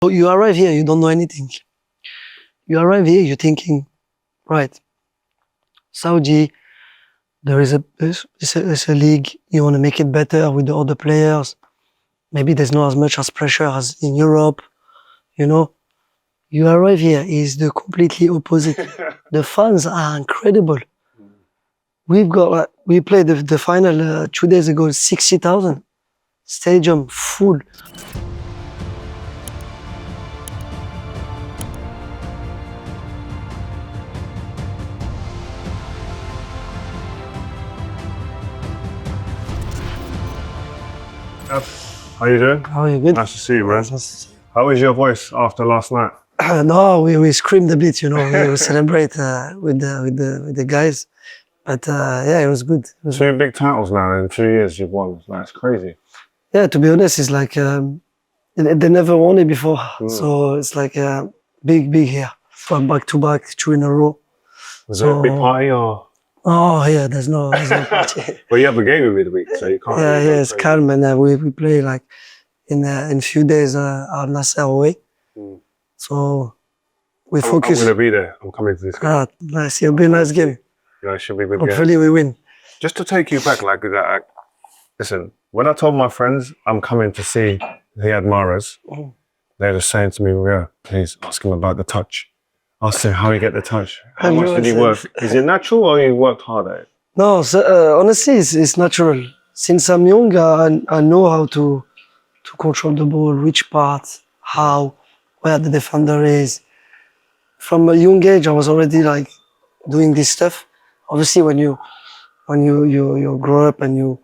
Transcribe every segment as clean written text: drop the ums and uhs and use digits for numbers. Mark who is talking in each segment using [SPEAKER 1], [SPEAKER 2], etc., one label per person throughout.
[SPEAKER 1] So you arrive here, you don't know anything. You arrive here, you're thinking, right, Saudi, it's a league, you want to make it better with the other players. Maybe there's not as much as pressure as in Europe, you know. You arrive here, is the completely opposite. The fans are incredible. We played the final 2 days ago, 60,000, stadium full.
[SPEAKER 2] How you doing?
[SPEAKER 1] How are you? Good?
[SPEAKER 2] Nice to see you, man.
[SPEAKER 1] Nice to see you.
[SPEAKER 2] How was your voice after last night?
[SPEAKER 1] No, we screamed a bit, you know. We celebrate with the guys, but yeah, it was good. It was
[SPEAKER 2] 2 big titles now in 2 years you've won. That's crazy.
[SPEAKER 1] Yeah, to be honest, it's like they never won it before, so it's like big here. Back to back, 2 in a row.
[SPEAKER 2] Was it a big party or?
[SPEAKER 1] Oh yeah, there's no party.
[SPEAKER 2] Well, you have a game in midweek, so you can't.
[SPEAKER 1] Yeah,
[SPEAKER 2] really go
[SPEAKER 1] it's
[SPEAKER 2] crazy.
[SPEAKER 1] calm, and we play like in a few days Al Nassr away. So we focus.
[SPEAKER 2] I'm going to be there. I'm coming to this game.
[SPEAKER 1] Nice. It'll be a nice game.
[SPEAKER 2] Yeah, it should be a good
[SPEAKER 1] Hopefully
[SPEAKER 2] game.
[SPEAKER 1] we win.
[SPEAKER 2] Just to take you back, listen, when I told my friends I'm coming to see Riyad Mahrez, they're just saying to me, yeah, please ask him about the touch. Ask him how he get the touch. How much did he work? Is it natural or you worked hard at it?
[SPEAKER 1] No, so, honestly, it's natural. Since I'm young, I know how to control the ball, which part, how, where the defender is. From a young age, I was already like doing this stuff. Obviously, when you grow up and you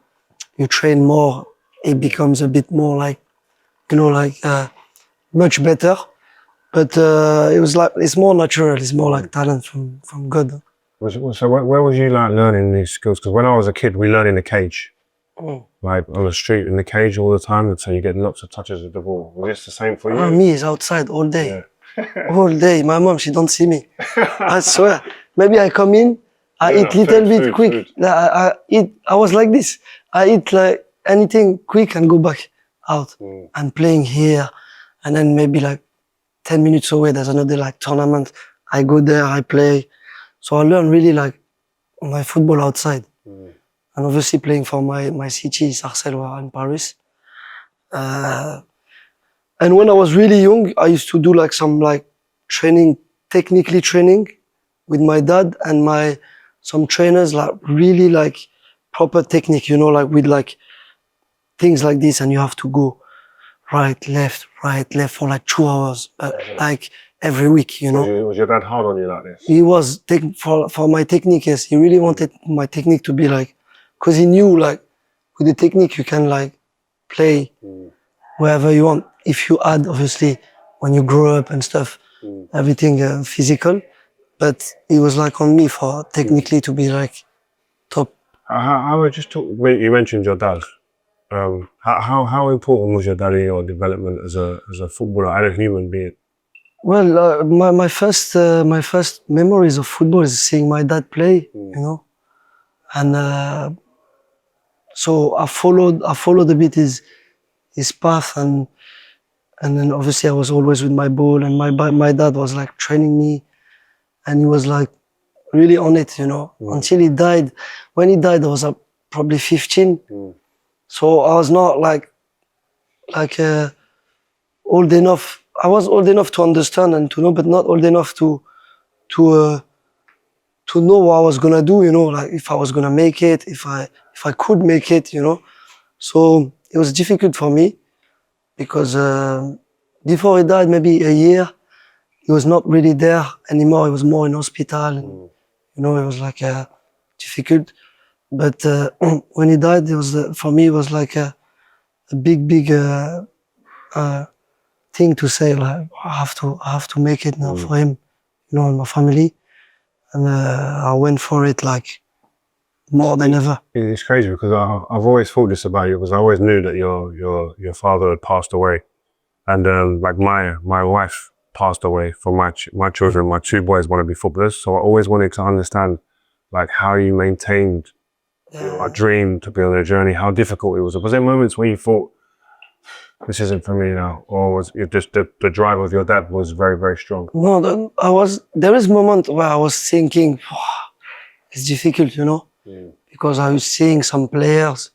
[SPEAKER 1] train more, it becomes a bit more like, much better. But it was like, it's more natural. It's more like talent from God.
[SPEAKER 2] So where was you like learning these skills? Because when I was a kid, we learned in the cage. Like on the street in the cage all the time, and so you get lots of touches with the ball. Was this the same for you?
[SPEAKER 1] Me is outside all day.
[SPEAKER 2] Yeah.
[SPEAKER 1] All day. My mom, she don't see me. I swear. Maybe I come in, I eat little bit quick.
[SPEAKER 2] Food.
[SPEAKER 1] I was like this. I eat like anything quick and go back out. And playing here, and then maybe like 10 minutes away, there's another like tournament. I go there, I play. So I learn really like my football outside. And obviously playing for my city, Sarcelles in Paris. And when I was really young, I used to do like some like technically training with my dad and some trainers, like really like proper technique, like with like things like this, and you have to go right, left for like 2 hours, like every week,
[SPEAKER 2] Was your dad hard on you like this?
[SPEAKER 1] He was for my technique, yes. He really wanted my technique to be like, because he knew like with the technique you can like play wherever you want. If you add, obviously, when you grow up and stuff, everything physical. But it was like on me for technically to be like top.
[SPEAKER 2] How would just talk? You mentioned your dad. How important was your dad in your development as a footballer and a human being?
[SPEAKER 1] Well, my first memories of football is seeing my dad play, and so I followed a bit his path, and then obviously I was always with my ball, and my dad was like training me, and he was like really on it, until he died. When he died, I was probably 15, so I was not like old enough. I was old enough to understand and to know, but not old enough to know what I was gonna do, like if I was gonna make it, if I could make it, So it was difficult for me because before he died, maybe a year, he was not really there anymore. He was more in hospital, and it was like difficult. But when he died, it was for me it was like a big thing to say, like I have to make it now for him, and my family, and I went for it like more than ever.
[SPEAKER 2] It's crazy because I've always thought this about you because I always knew that your father had passed away, and like my wife passed away for my children. My 2 boys want to be footballers, so I always wanted to understand like how you maintained a dream to be on a journey, how difficult it was. Was there moments where you thought, this isn't for me now? Or was it just the drive of your dad was very, very strong?
[SPEAKER 1] No, there is a moment where I was thinking, it's difficult, you know, because I was seeing some players,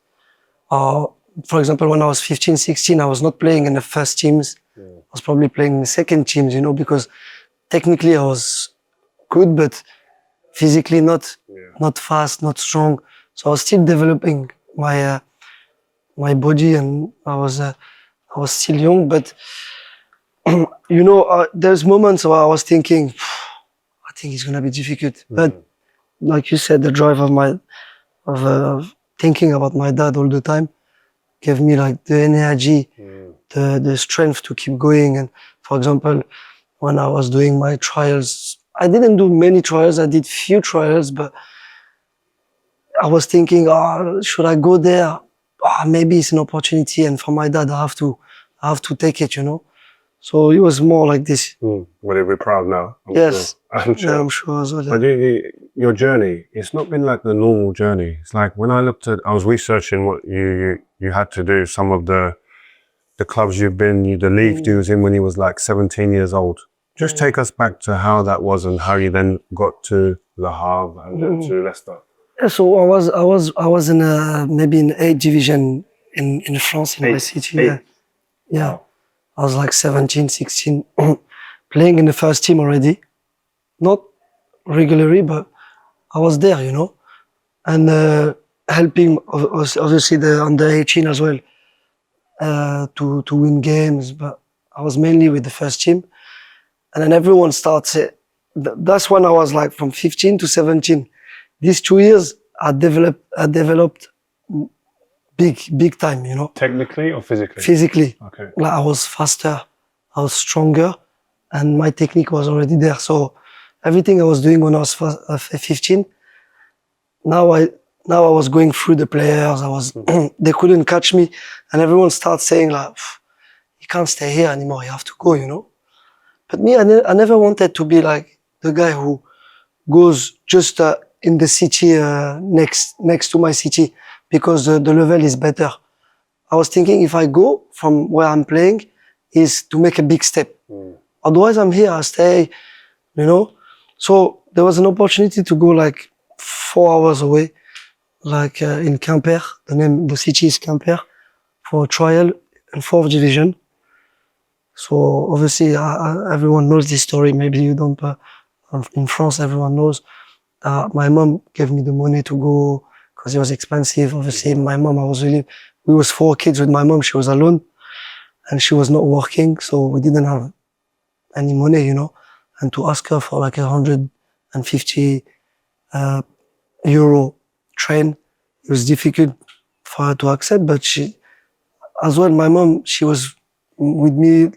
[SPEAKER 1] for example, when I was 15, 16, I was not playing in the first teams. I was probably playing in the second teams, you know, because technically I was good, but physically not fast, not strong. So I was still developing my body, and I was still young. But you know, there's moments where I was thinking, I think it's gonna be difficult. But like you said, the drive of thinking about my dad all the time gave me like the energy, the strength to keep going. And for example, when I was doing my trials, I didn't do many trials. I did few trials, but I was thinking, should I go there? Maybe it's an opportunity, and for my dad, I have to take it, you know. So it was more like this.
[SPEAKER 2] Will you be proud now?
[SPEAKER 1] Yes,
[SPEAKER 2] I'm sure.
[SPEAKER 1] Yeah, I'm sure as well.
[SPEAKER 2] But your journey, it's not been like the normal journey. It's like when I was researching what you had to do, some of the clubs you've been, the league you was in when you was like 17 years old. Just take us back to how that was and how you then got to Le Havre and then to Leicester.
[SPEAKER 1] Yeah, so I was in maybe in 8th division in France in my city. Yeah. I was like 17, 16, playing in the first team already. Not regularly, but I was there, you know, and helping obviously the under 18 as well to win games. But I was mainly with the first team, and then everyone starts it. That's when I was like from 15 to 17. These 2 years, I developed big time, you know.
[SPEAKER 2] Technically or physically?
[SPEAKER 1] Physically.
[SPEAKER 2] Okay.
[SPEAKER 1] Like I was faster, I was stronger, and my technique was already there. So everything I was doing when I was 15, now I was going through the players. They couldn't catch me, and everyone starts saying like, you can't stay here anymore. You have to go, you know. But me, I never wanted to be like the guy who goes just in the city next to my city, because the level is better. I was thinking if I go from where I'm playing is to make a big step. Otherwise I'm here, I stay, you know. So there was an opportunity to go like 4 hours away, like in Quimper, the city is Quimper, for a trial in 4th division. So obviously everyone knows this story, maybe you don't, but in France everyone knows. My mom gave me the money to go, because it was expensive. Obviously, my mom, we was 4 kids with my mom. She was alone, and she was not working, so we didn't have any money, you know. And to ask her for like 150 euro train, it was difficult for her to accept. But she, as well, my mom, she was with me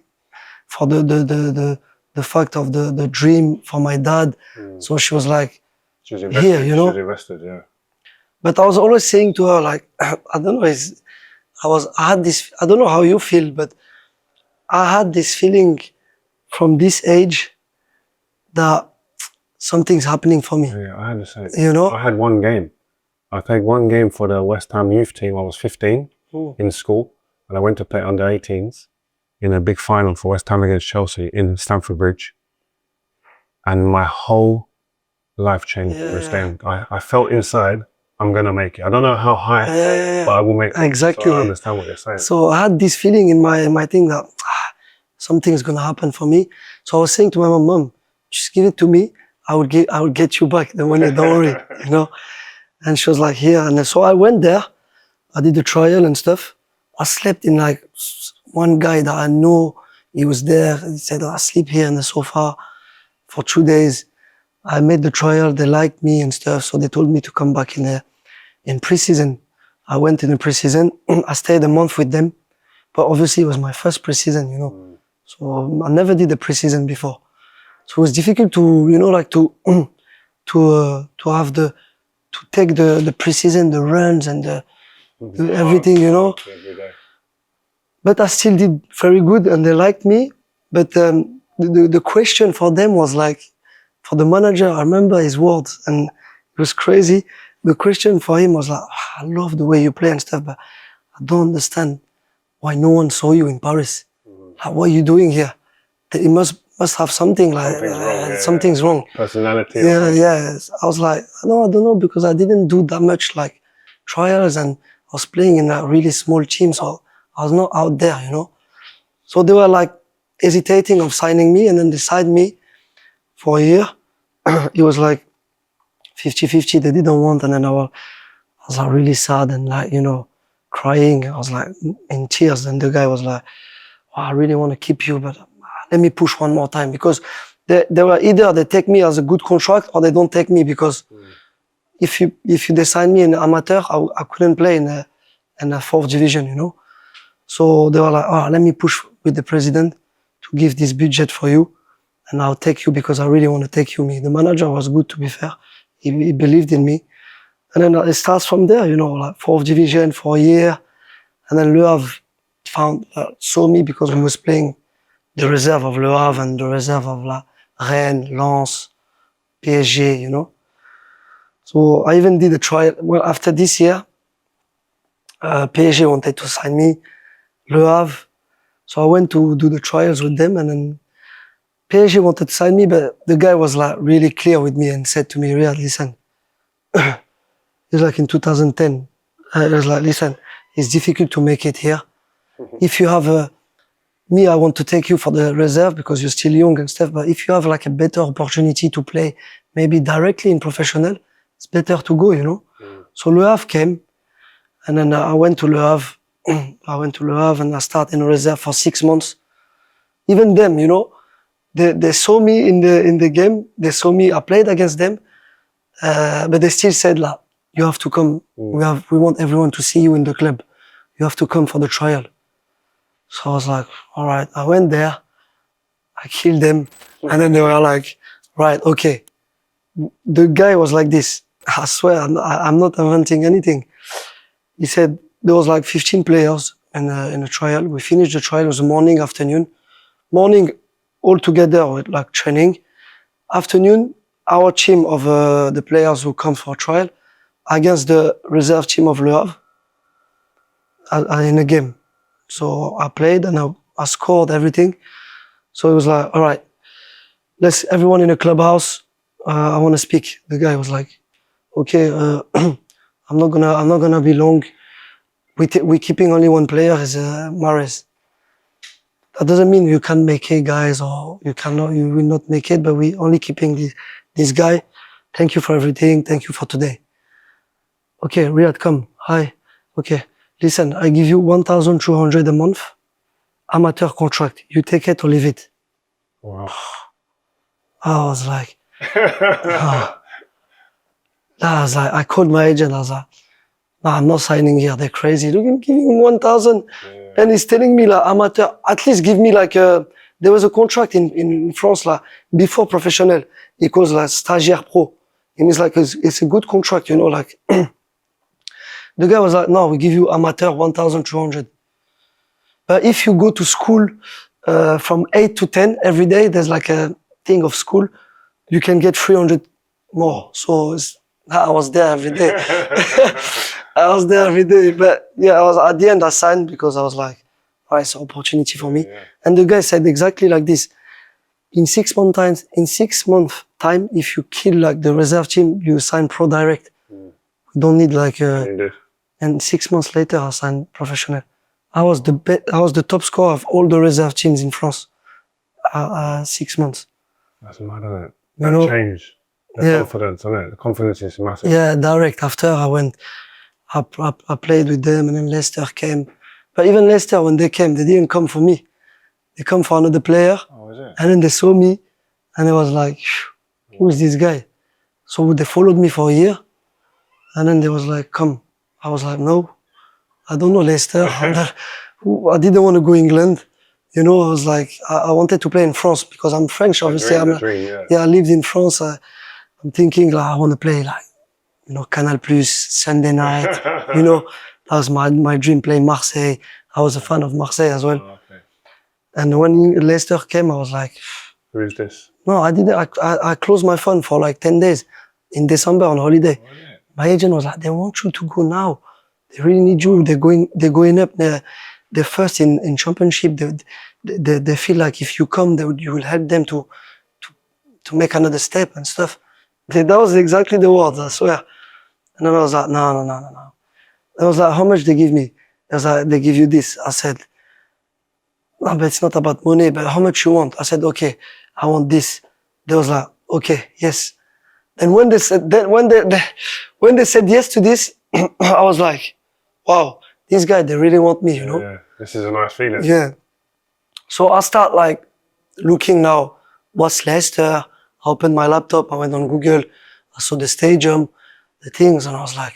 [SPEAKER 1] for the fact of the dream for my dad. So she was like,
[SPEAKER 2] she was invested,
[SPEAKER 1] here, you know.
[SPEAKER 2] She was invested, yeah.
[SPEAKER 1] But I was always saying to her, like, I don't know, I had this, I don't know how you feel, but I had this feeling from this age that something's happening for me.
[SPEAKER 2] Yeah, I had the same.
[SPEAKER 1] You know?
[SPEAKER 2] I had one game. I played one game for the West Ham youth team. I was 15 in school, and I went to play under 18s in a big final for West Ham against Chelsea in Stamford Bridge. And my whole life changed for this game. I felt inside, I'm going to make it. I don't know how high, but I will make it.
[SPEAKER 1] Exactly.
[SPEAKER 2] So I understand what you're saying.
[SPEAKER 1] So I had this feeling in my thing that something's going to happen for me. So I was saying to my mom, just give it to me. I will get you back the money, don't worry, you know. And she was like, here. And so I went there. I did the trial and stuff. I slept in like one guy that I know, he was there. He said, I sleep here on the sofa for 2 days. I made the trial, they liked me and stuff, so they told me to come back in pre-season. I went in the pre-season, I stayed a month with them, but obviously it was my first pre-season, you know. So I never did a pre-season before. So it was difficult to, you know, like to take the pre-season, the runs and the everything, you know. But I still did very good and they liked me. But the question for them was like, for the manager, I remember his words, and it was crazy. The question for him was like, I love the way you play and stuff, but I don't understand why no one saw you in Paris? Like, what are you doing here? It must have something like something's wrong.
[SPEAKER 2] Personality.
[SPEAKER 1] Yeah. I was like, no, I don't know, because I didn't do that much like trials, and I was playing in a really small team, so I was not out there, you know. So they were like hesitating of signing me, and then they signed me for a year. It was like 50-50, they didn't want, and then I was like really sad and like, you know, crying. I was like in tears, and the guy was like, oh, I really want to keep you, but let me push one more time, because they were either they take me as a good contract or they don't take me, because if they sign me in amateur, I couldn't play in a fourth division, you know. So they were like, oh, let me push with the president to give this budget for you, and I'll take you because I really want to take you. The manager was good, to be fair. He believed in me. And then it starts from there, you know, like fourth division for a year. And then Le Havre saw me because we was playing the reserve of Le Havre and the reserve of Rennes, Lens, PSG, you know. So I even did a trial. Well, after this year, PSG wanted to sign me, Le Havre. So I went to do the trials with them, and then PSG wanted to sign me, but the guy was like really clear with me and said to me, Riyad, listen, it's like in 2010, he was like, listen, it's difficult to make it here. If you have me, I want to take you for the reserve because you're still young and stuff, but if you have like a better opportunity to play maybe directly in professional, it's better to go, you know. So Le Havre came, and then I went to Le Havre. And I started in a reserve for 6 months. Even them, you know, they saw me in the game. They saw me. I played against them, but they still said, like, you have to come. We want everyone to see you in the club. You have to come for the trial. So I was like, all right. I went there. I killed them, and then they were like, right, okay. The guy was like this. I swear, I'm not inventing anything. He said there was like 15 players in a trial. We finished the trial. It was morning, afternoon. Morning, all together with like training. Afternoon, our team of the players who come for a trial against the reserve team of Le Havre in a game. So I played and I scored everything. So it was like, all right, let's everyone in the clubhouse. I want to speak. The guy was like, okay, I'm not gonna be long. We're keeping only one player, is Mahrez. That doesn't mean you can't make it, guys, or you will not make it, but we only keeping this guy. Thank you for everything. Thank you for today. Okay, Riyad, come. Hi. Okay, listen, I give you 1,200 a month, amateur contract. You take it or leave it.
[SPEAKER 2] Wow.
[SPEAKER 1] I was like, I called my agent. I was like, no, I'm not signing here. They're crazy. Look, I'm giving him 1,000. Yeah. And he's telling me, like, amateur, at least give me like there was a contract in France, like, before professional. It was like stagiaire pro. And it's like, it's a good contract, you know, like. The guy was like, no, we give you amateur 1,200. But if you go to school from 8 to 10 every day, there's like a thing of school, you can get 300 more. So I was there every day. I was there every day, but yeah, at the end I signed because I was like, oh, it's an opportunity for me. Yeah. And the guy said exactly like this. In 6 months time, if you kill like the reserve team, you sign pro direct. We don't need like and 6 months later I signed professional. I was the top scorer of all the reserve teams in France. 6 months.
[SPEAKER 2] That's mad, isn't it? That changed. The confidence, isn't it? The confidence is massive.
[SPEAKER 1] Yeah, direct. After I played with them, and then Leicester came. But even Leicester, when they came, they didn't come for me. They come for another player.
[SPEAKER 2] Oh, is it?
[SPEAKER 1] And then they saw me, and they was like, who is this guy? So they followed me for a year, and then they was like, come. I was like, no, I don't know Leicester. I didn't want to go England. You know, I was like, I wanted to play in France because I'm French, obviously. I lived in France. I'm thinking, like, I want to play, like, you know, Canal Plus, Sunday night. You know, that was my dream, playing Marseille. I was a fan of Marseille as well. Oh, okay. And when Leicester came, I was like,
[SPEAKER 2] who is this?
[SPEAKER 1] No, I didn't. I closed my phone for like 10 days in December on holiday. Oh, yeah. My agent was like, they want you to go now. They really need you. They're going up there. they're first in championship. They feel like if you come, you will help them to make another step and stuff. That was exactly the words, I swear. And then I was like, no. I was like, how much they give me? They was like, they give you this. I said, no, but it's not about money, but how much you want? I said, okay, I want this. They was like, okay, yes. And when they said when they said yes to this, I was like, wow, these guys, they really want me, you know?
[SPEAKER 2] Yeah, this is a nice feeling.
[SPEAKER 1] Yeah. So I start like looking now, what's Leicester? I opened my laptop, I went on Google, I saw the stadium, the things, and I was like,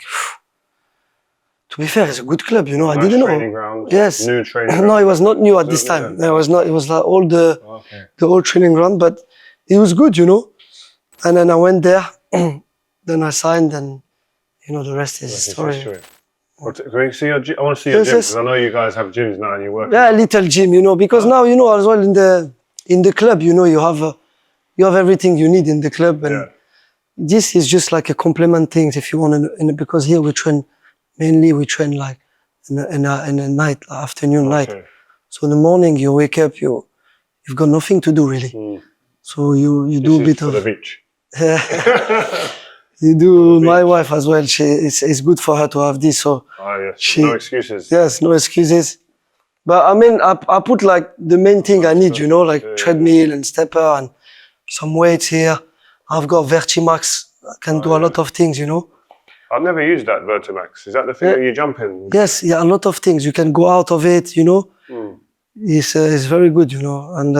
[SPEAKER 1] to be fair, it's a good club, you know.
[SPEAKER 2] Nice
[SPEAKER 1] I didn't
[SPEAKER 2] training
[SPEAKER 1] know.
[SPEAKER 2] ground.
[SPEAKER 1] Yes.
[SPEAKER 2] New training ground.
[SPEAKER 1] No, it was not new at this time.
[SPEAKER 2] Yeah.
[SPEAKER 1] It was not. It was like all the old training ground, but it was good, you know. And then I went there, then I signed, and you know the rest is history.
[SPEAKER 2] Can we see your gym? I want to see your gym because I know you guys have gyms now and you work.
[SPEAKER 1] Yeah, a little gym, you know, because now you know as well in the club, you know, you have everything you need in the club, and this is just like a complement thing if you want to. Because here we train like in a night, afternoon, night. So in the morning you wake up, you've got nothing to do really. So you do a bit of
[SPEAKER 2] the beach.
[SPEAKER 1] You do. My wife as well. It's good for her to have this. So
[SPEAKER 2] yes. No excuses.
[SPEAKER 1] Yes, no excuses. But I mean, I put like the main thing I need, you know, like treadmill and stepper and some weights here. I've got Vertimax. I can do a lot of things, you know.
[SPEAKER 2] I've never used that Vertimax. Is that the thing that you jump in?
[SPEAKER 1] Yes, yeah, a lot of things. You can go out of it, you know. It's very good, you know, and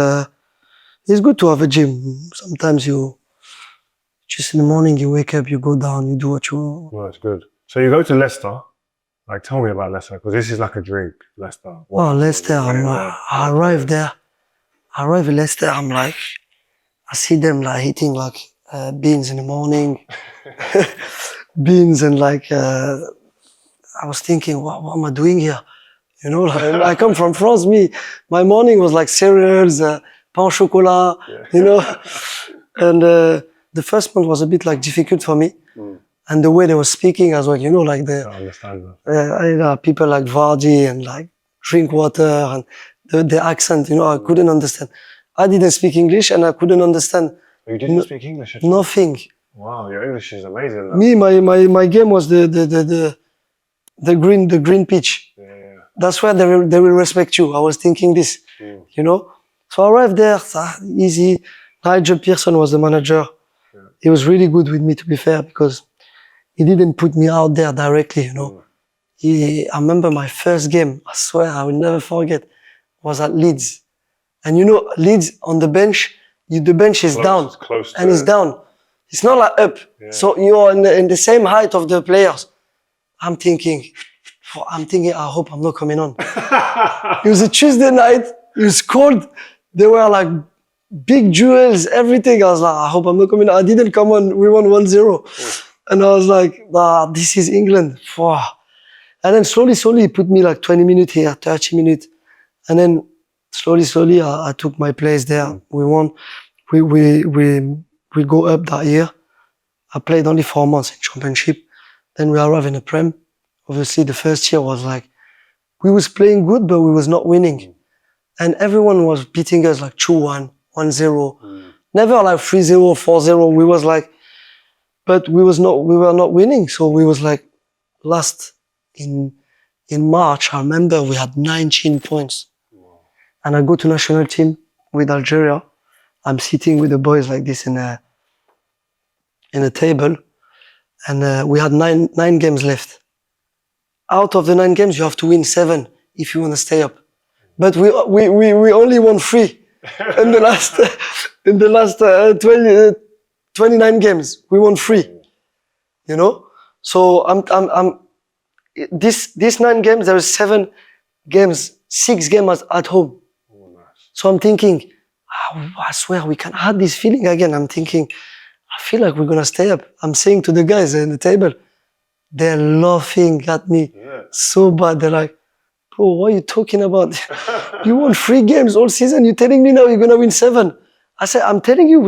[SPEAKER 1] it's good to have a gym. Sometimes you just in the morning you wake up, you go down, you do what you want.
[SPEAKER 2] Well, that's good. So you go to Leicester. Like, tell me about Leicester because this is like a dream. Leicester.
[SPEAKER 1] Oh, Leicester! I arrived there. I arrive in Leicester. I'm like, I see them like eating like beans in the morning, beans and like. I was thinking, what am I doing here? You know, like, I come from France. My morning was like cereals, pain au chocolat, you know. And the first month was a bit like difficult for me. And the way they were speaking as well, you know, like
[SPEAKER 2] I understand that.
[SPEAKER 1] People like Vardy and like drink water and the accent, you know, I couldn't understand. I didn't speak English and I couldn't understand.
[SPEAKER 2] You didn't speak English at all?
[SPEAKER 1] Nothing.
[SPEAKER 2] Wow, your English is amazing. Though.
[SPEAKER 1] Me, my game was the green pitch.
[SPEAKER 2] Yeah.
[SPEAKER 1] That's where they will respect you. I was thinking this, you know. So I arrived there, easy. Nigel Pearson was the manager. Yeah. He was really good with me, to be fair, because he didn't put me out there directly, you know. I remember my first game, I swear I will never forget, was at Leeds. And you know, Leeds on the bench, the bench is down. And it's down. It's not like up. Yeah. So you're in the same height of the players. I'm thinking, I hope I'm not coming on. It was a Tuesday night. It was cold. There were like big jewels, everything. I was like, I hope I'm not coming on. I didn't come on. We won 1-0. And I was like, this is England. And then slowly, he put me like 20 minutes here, 30 minutes. And then slowly, I took my place there. We won. We go up that year. I played only 4 months in championship. Then we arrived in the Prem. Obviously, the first year was like, we was playing good, but we was not winning. And everyone was beating us like 2-1, 1-0. Never like 3-0, 4-0. We was like, but we were not winning. So we was like last in March. I remember we had 19 points. And I go to national team with Algeria. I'm sitting with the boys like this in a table. And we had nine games left. Out of the 9 games, you have to win 7 if you want to stay up. But we only won 3 in the last 29 games. We won 3. You know, so this 9 games. There is 7 games, 6 games at home. Oh, nice. So I'm thinking, I swear we can have this feeling again. I'm thinking, I feel like we're gonna stay up. I'm saying to the guys in the table, they're laughing at me so bad. They're like, bro, what are you talking about? You won 3 games all season. You're telling me now you're gonna win 7. I said, I'm telling you,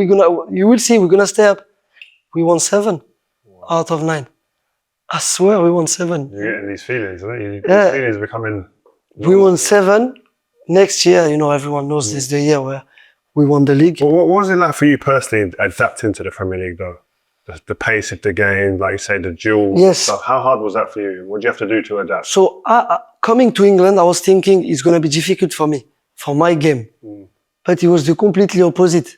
[SPEAKER 1] you will see, we're gonna stay up. We won 7 out of 9. I swear we won 7.
[SPEAKER 2] You're getting these feelings, aren't you? These feelings becoming
[SPEAKER 1] We won 7. Next year, you know, everyone knows this is the year where we won the league.
[SPEAKER 2] Well, what was it like for you personally adapting to the Premier League though? The pace of the game, like you say, the dual stuff. How hard was that for you? What did you have to do to adapt?
[SPEAKER 1] So coming to England, I was thinking it's going to be difficult for me, for my game. But it was the completely opposite.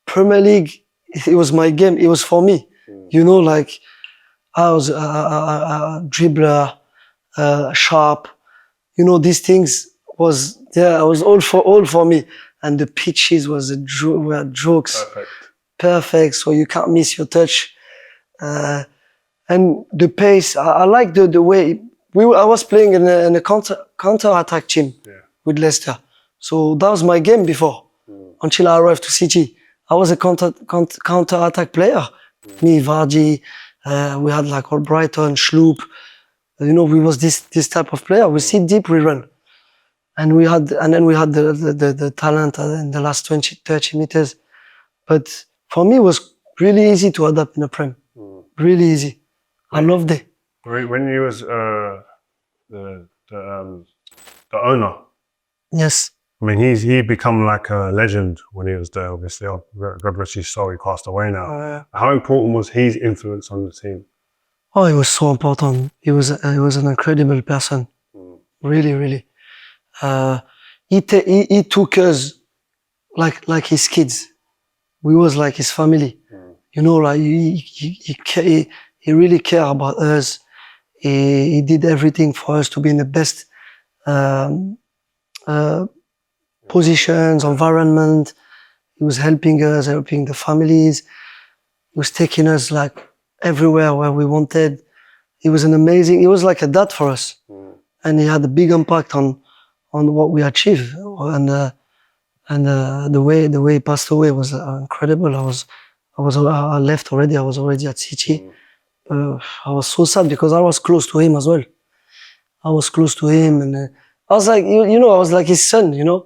[SPEAKER 1] Premier League, it was my game. It was for me. You know, like I was a dribbler, sharp. You know, these things was all for me. And the pitches were jokes. Perfect. So you can't miss your touch. And the pace, I like the way I was playing in a counter-attack team with Leicester. So that was my game before, until I arrived to City. I was a counter-attack player. Me, Vardy, we had like all Brighton, Sloop. You know, we was this type of player. We sit deep, we run. And then we had the talent in the last 30 meters. But for me, it was really easy to adapt in the Prem. Really easy. I loved it.
[SPEAKER 2] When you was the owner.
[SPEAKER 1] Yes.
[SPEAKER 2] I mean, he become like a legend when he was there. Obviously, God rest his soul. He passed away now. How important was his influence on the team?
[SPEAKER 1] Oh, it was so important. He was an incredible person. Really, really. He took us like his kids. We was like his family. You know, like he really cared about us. He did everything for us to be in the best positions, environment. He was helping us, helping the families. He was taking us like everywhere where we wanted. He was like a dad for us. And he had a big impact on what we achieved. And the way he passed away was incredible. I left already. I was already at City. I was so sad because I was close to him as well. I was close to him, and I was like, I was like his son. You know,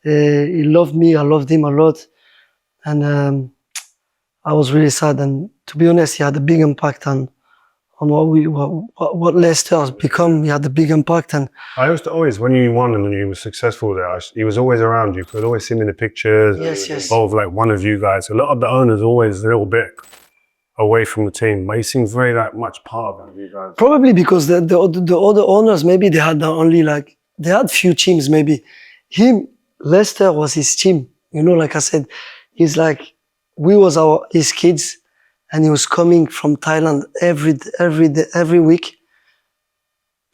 [SPEAKER 1] he loved me. I loved him a lot, and I was really sad. And to be honest, he had a big impact on what Leicester has become. He had a big impact. And
[SPEAKER 2] I used to always, when you won and when you were successful there, he was always around. You could always see him in the pictures.
[SPEAKER 1] Yes.
[SPEAKER 2] Involved like one of you guys. A lot of the owners always a little bit away from the team, but he seems very much part of you guys.
[SPEAKER 1] Probably because the other owners, maybe they had they had few teams. Maybe Leicester was his team. You know, like I said, he's like we was his kids. And he was coming from Thailand every week.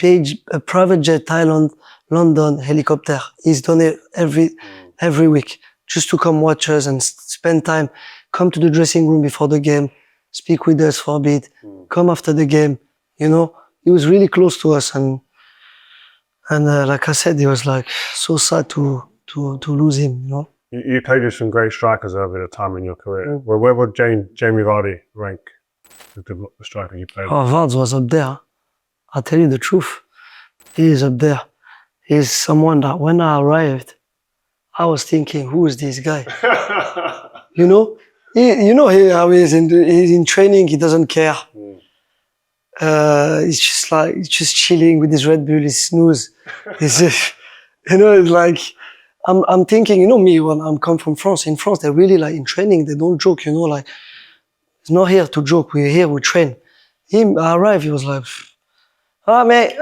[SPEAKER 1] A private jet, Thailand, London, helicopter. He's done it every week just to come watch us and spend time. Come to the dressing room before the game, speak with us for a bit, come after the game. You know, he was really close to us, and like I said, it was like so sad to lose him. You know.
[SPEAKER 2] You played with some great strikers over the time in your career. Well, where would Jamie Vardy rank the striker you played with?
[SPEAKER 1] Oh, Vardy was up there. I'll tell you the truth. He is up there. He's someone that when I arrived, I was thinking, who is this guy? You know? How he's in training, he doesn't care. He's just chilling with his Red Bull, his snooze. He's just, it's like, I'm thinking, me, when I'm come from France, in France, they're really like in training, they don't joke, like, it's not here to joke, we're here, we train. I arrived, he was like, mate,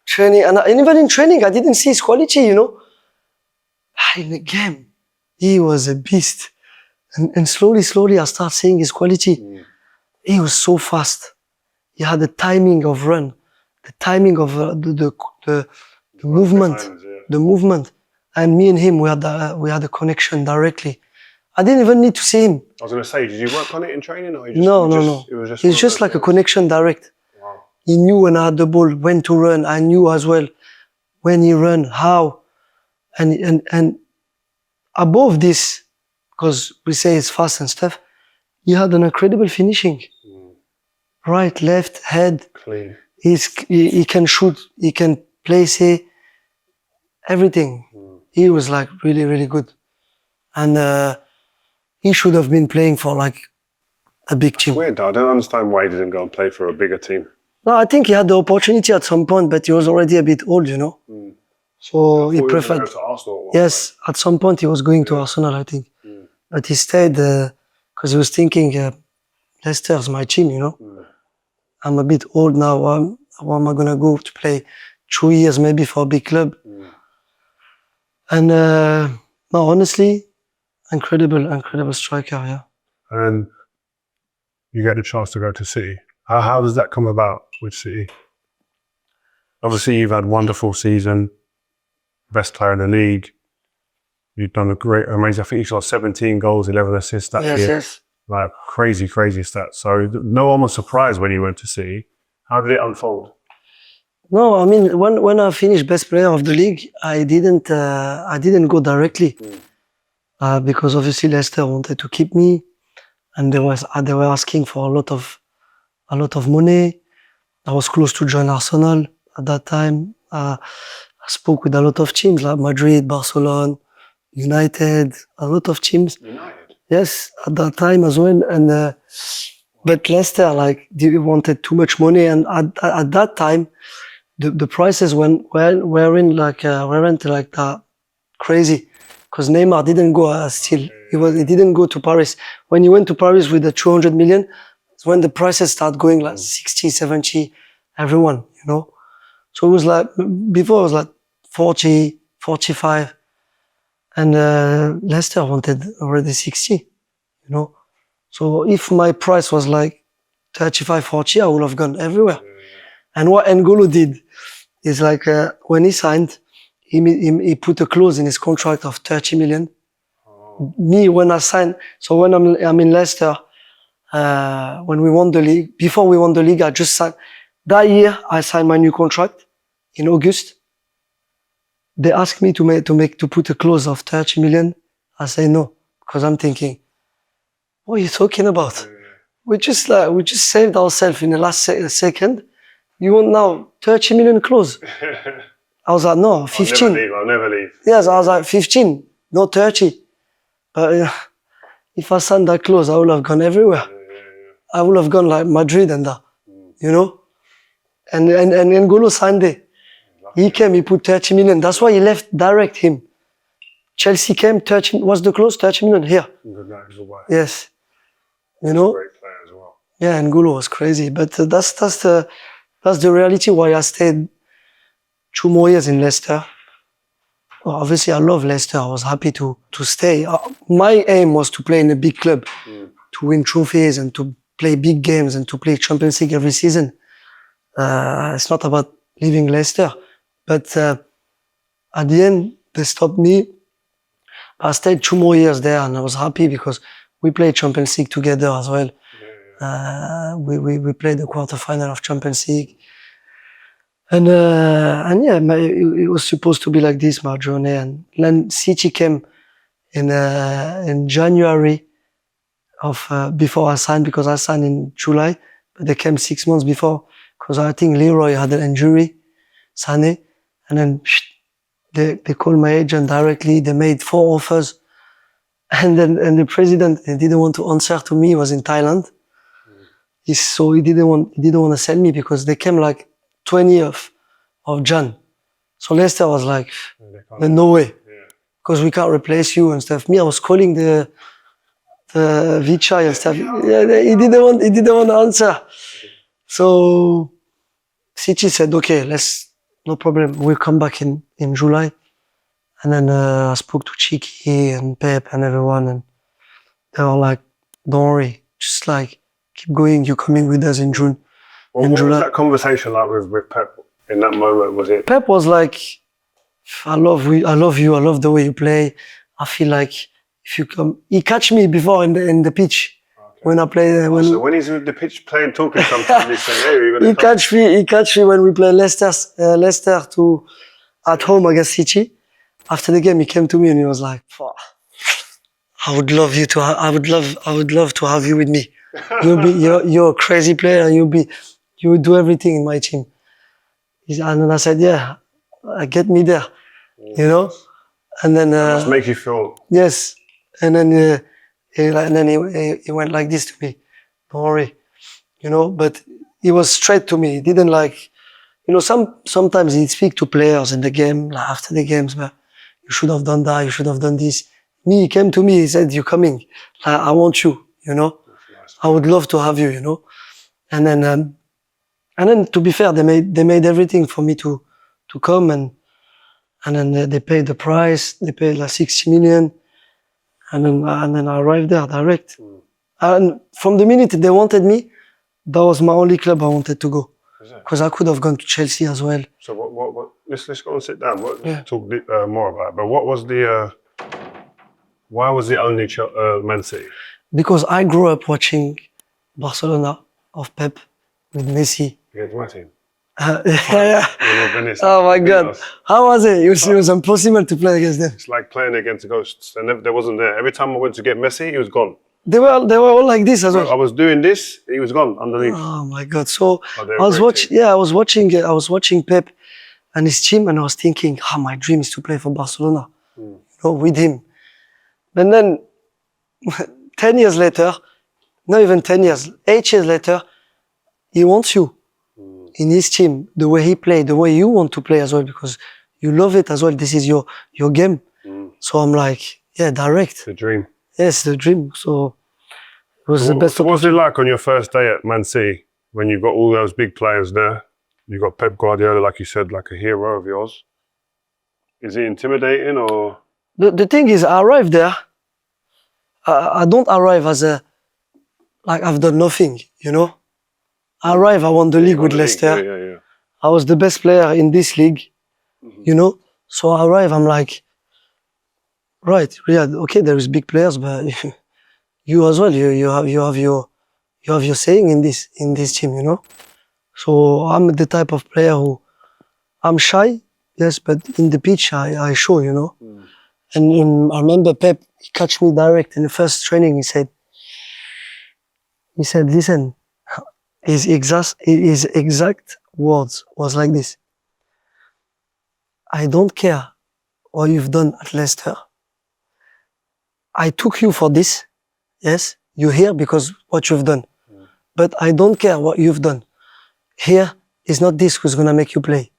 [SPEAKER 1] training, and even in training, I didn't see his quality, In the game, he was a beast. And slowly, I start seeing his quality. He was so fast. He had the timing of run, the timing of the movement, and me and him, we had a connection directly. I didn't even need to see him.
[SPEAKER 2] I was going to say, did you work on it in training, or
[SPEAKER 1] No. It's just like a connection direct.
[SPEAKER 2] Wow.
[SPEAKER 1] He knew when I had the ball, when to run. I knew as well when he ran, how, and above this, because we say it's fast and stuff, he had an incredible finishing. Right, left, head.
[SPEAKER 2] Clean.
[SPEAKER 1] He can shoot. He can place it. Everything. He was like really, really good. And he should have been playing for like a big team.
[SPEAKER 2] It's weird though. I don't understand why he didn't go and play for a bigger team.
[SPEAKER 1] No, I think he had the opportunity at some point, but he was already a bit old, you know. So he preferred.
[SPEAKER 2] To Arsenal.
[SPEAKER 1] Yes, at some point he was going to Arsenal, I think. But he stayed because he was thinking, Leicester's my team, you know. I'm a bit old now. Why am I going to go to play 2 years maybe for a big club? And no, honestly, incredible striker, yeah.
[SPEAKER 2] And you get the chance to go to City. How does that come about with City? Obviously, you've had a wonderful season, best player in the league. You've done amazing. I think you shot 17 goals, 11 assists that year.
[SPEAKER 1] Yes.
[SPEAKER 2] Like crazy stats. So no one was surprised when you went to City. How did it unfold?
[SPEAKER 1] No, I mean when I finished best player of the league, I didn't go directly because obviously Leicester wanted to keep me, and they were asking for a lot of money. I was close to join Arsenal at that time. I spoke with a lot of teams like Madrid, Barcelona, United, a lot of teams.
[SPEAKER 2] United?
[SPEAKER 1] Yes, at that time as well. And but Leicester they wanted too much money, and at that time the prices weren't that crazy because Neymar didn't go still. He didn't go to Paris. When he went to Paris with the 200 million, it's when the prices start going like 60, 70, everyone, you know. So it was like, before it was like 40, 45. And Leicester wanted already 60, you know. So if my price was like 35, 40, I would have gone everywhere. And what N'Golo did is like, when he signed, he put a clause in his contract of 30 million. Me, when I signed, so when I'm in Leicester, when we won the league, before we won the league, I just signed. That year, I signed my new contract in August. They asked me to put a clause of 30 million. I say no, because I'm thinking, what are you talking about? We just saved ourselves in the last second. You want now 30 million clause? I was like, no, 15.
[SPEAKER 2] I'll never leave.
[SPEAKER 1] Yes, I was like 15, not 30. But if I signed that clause, I would have gone everywhere. I would have gone like Madrid and that, you know. And N'Golo signed it. He came, he put 30 million. That's why he left direct him. Chelsea came, 30, what's the clause? 30 million here. Yes. You know?
[SPEAKER 2] Great player as well.
[SPEAKER 1] Yeah, N'Golo was crazy. But that's the reality why I stayed 2 more years in Leicester. Well, obviously, I love Leicester. I was happy to stay. My aim was to play in a big club, to win trophies and to play big games and to play Champions League every season. It's not about leaving Leicester. But at the end, they stopped me. I stayed 2 more years there, and I was happy because we played Champions League together as well. We played the quarterfinal of Champions League. And yeah, it was supposed to be like this, my journey. And then City came in January before I signed, because I signed in July, but they came 6 months before, because I think Leroy had an injury, Sané, and then they called my agent directly. They made 4 offers, and the president, he didn't want to answer to me. He was in Thailand, so he didn't want to sell me, because they came like 20th of Jan. So Leicester was like, no way, because we can't replace you and stuff. Me, I was calling the Vichai and stuff. Yeah, he didn't want to answer. So City said, okay, no problem. We'll come back in July. And then I spoke to Chiki and Pep and everyone, and they were like, don't worry, just like keep going. You're coming with us in June.
[SPEAKER 2] Well, what was that conversation like with Pep in that moment? Was it?
[SPEAKER 1] Pep was like, I love you. I love the way you play. I feel like if you come, he catch me before in the pitch. Okay. When I play.
[SPEAKER 2] So when he's with the pitch playing, talking, sometimes he say, "Hey, you're gonna come."
[SPEAKER 1] He catch me when we play Leicester at home against City. After the game, he came to me and he was like, I would love to have you with me. You're a crazy player, and you would do everything in my team. And then I said, yeah, get me there, you know. And then
[SPEAKER 2] must make you feel.
[SPEAKER 1] Yes, and then he went like this to me, don't worry, you know. But he was straight to me. He didn't like, you know, sometimes he'd speak to players in the game, like after the games, but you should have done that, you should have done this. Me, he came to me, he said, "You're coming. I want you, you know. I would love to have you, you know." And then to be fair, they made everything for me to come, and then they paid the price. They paid like 60 million, and then I arrived there direct. And from the minute they wanted me, that was my only club I wanted to go, because I could have gone to Chelsea as well.
[SPEAKER 2] So what let's go and sit down. Talk more about it. But what was why was it only Man City?
[SPEAKER 1] Because I grew up watching Barcelona of Pep with Messi.
[SPEAKER 2] Against my team.
[SPEAKER 1] Yeah. Oh my God. How was it? It was impossible to play against them.
[SPEAKER 2] It's like playing against ghosts, and they wasn't there. Every time I went to get Messi, he was gone.
[SPEAKER 1] They were all like this as well.
[SPEAKER 2] I was doing this, he was gone underneath.
[SPEAKER 1] Oh my God. So I was watching Pep and his team, and I was thinking, my dream is to play for Barcelona, you know, with him. And then 10 years later, not even 10 years, 8 years later, he wants you in his team, the way he played, the way you want to play as well, because you love it as well. This is your game. So I'm like, yeah, direct.
[SPEAKER 2] The dream.
[SPEAKER 1] Yes, the dream. So it was the best.
[SPEAKER 2] So what was it like on your first day at Man City when you got all those big players there? You got Pep Guardiola, like you said, like a hero of yours. Is it intimidating or?
[SPEAKER 1] The thing is, I arrived there. I don't arrive as like I've done nothing, you know. I arrive, I won the league with Leicester.
[SPEAKER 2] Yeah.
[SPEAKER 1] I was the best player in this league, you know. So I arrive, I'm like, right, Riyad, okay, there is big players, but you as well, you have your saying in this team, you know. So I'm the type of player who, I'm shy, yes, but in the pitch I show, you know. And I remember Pep, he catch me direct in the first training. He said, listen, his exact words was like this: I don't care what you've done at Leicester. I took you for this. Yes, you're here because what you've done. But I don't care what you've done. Here is not this who's gonna make you play.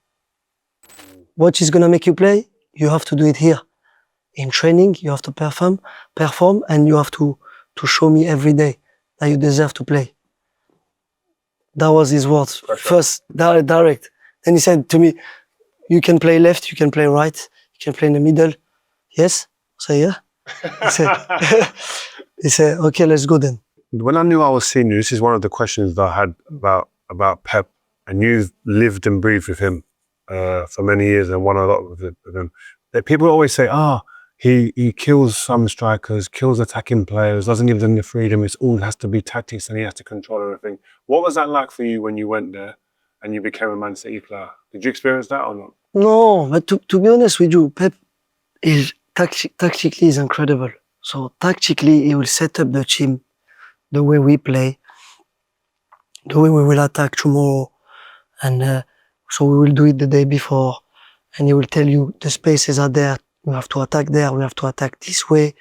[SPEAKER 1] What is gonna make you play, you have to do it here. In training, you have to perform, and you have to show me every day that you deserve to play. That was his words. First, direct. Then he said to me, you can play left, you can play right, you can play in the middle. Yes? I said, yeah. He said, okay, let's go then.
[SPEAKER 2] When I knew I was seeing you, this is one of the questions that I had about Pep, and you've lived and breathed with him for many years and won a lot with him. People always say, he kills some strikers, kills attacking players, doesn't give them the freedom. It all has to be tactics and he has to control everything. What was that like for you when you went there and you became a Man City player? Did you experience that or not?
[SPEAKER 1] No, but to be honest with you, Pep is tactically is incredible. So tactically, he will set up the team, the way we play, the way we will attack tomorrow. And so we will do it the day before. And he will tell you the spaces are there. We have to attack there. We have to attack this way,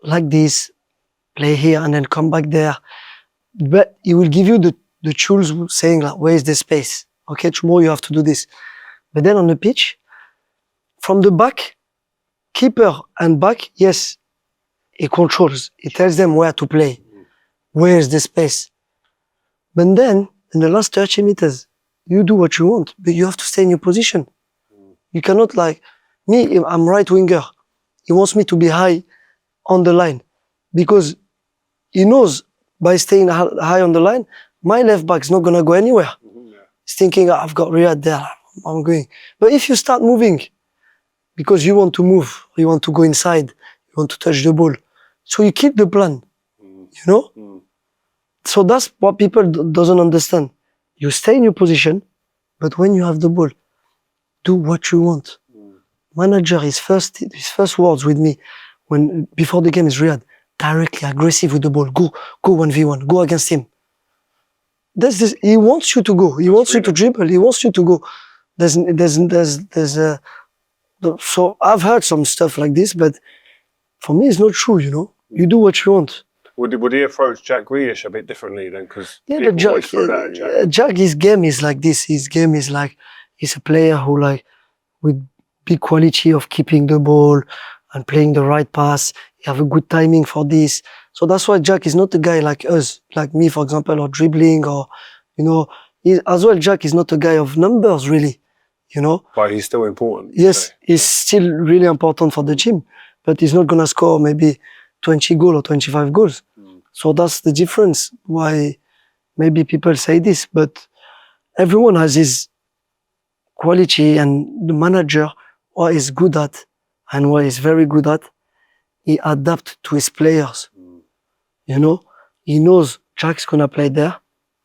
[SPEAKER 1] like this, play here, and then come back there. But he will give you the tools saying like, where is the space? Okay, tomorrow you have to do this. But then on the pitch, from the back, keeper and back, yes, he controls. He tells them where to play. Where is the space? But then, in the last 30 meters, you do what you want, but you have to stay in your position. You cannot like, me, I'm right winger. He wants me to be high on the line because he knows by staying high on the line, my left back is not going to go anywhere. He's thinking, I've got Riyad there, I'm going. But if you start moving, because you want to move, you want to go inside, you want to touch the ball, so you keep the plan, you know? So that's what people doesn't understand. You stay in your position, but when you have the ball, do what you want. Manager, his first words with me before the game is Riyad, directly aggressive with the ball. Go 1v1, go against him. That's this. He wants you to go. He wants you to dribble. He wants you to go. So I've heard some stuff like this, but for me, it's not true. You know, you do what you want.
[SPEAKER 2] Would he approach Jack Grealish a bit differently then? Because
[SPEAKER 1] Yeah, the Jack, his game is like this. His game is like, he's a player who like, with big quality of keeping the ball and playing the right pass. He have a good timing for this. So that's why Jack is not a guy like us, like me, for example, or dribbling or, you know, as well, Jack is not a guy of numbers really, you know.
[SPEAKER 2] But he's still important.
[SPEAKER 1] Yes, he's still really important for the team, but he's not going to score maybe 20 goals or 25 goals. So that's the difference why maybe people say this, but everyone has his quality, and the manager, what he's good at and what he's very good at, he adapts to his players. You know, he knows Jack's going to play there,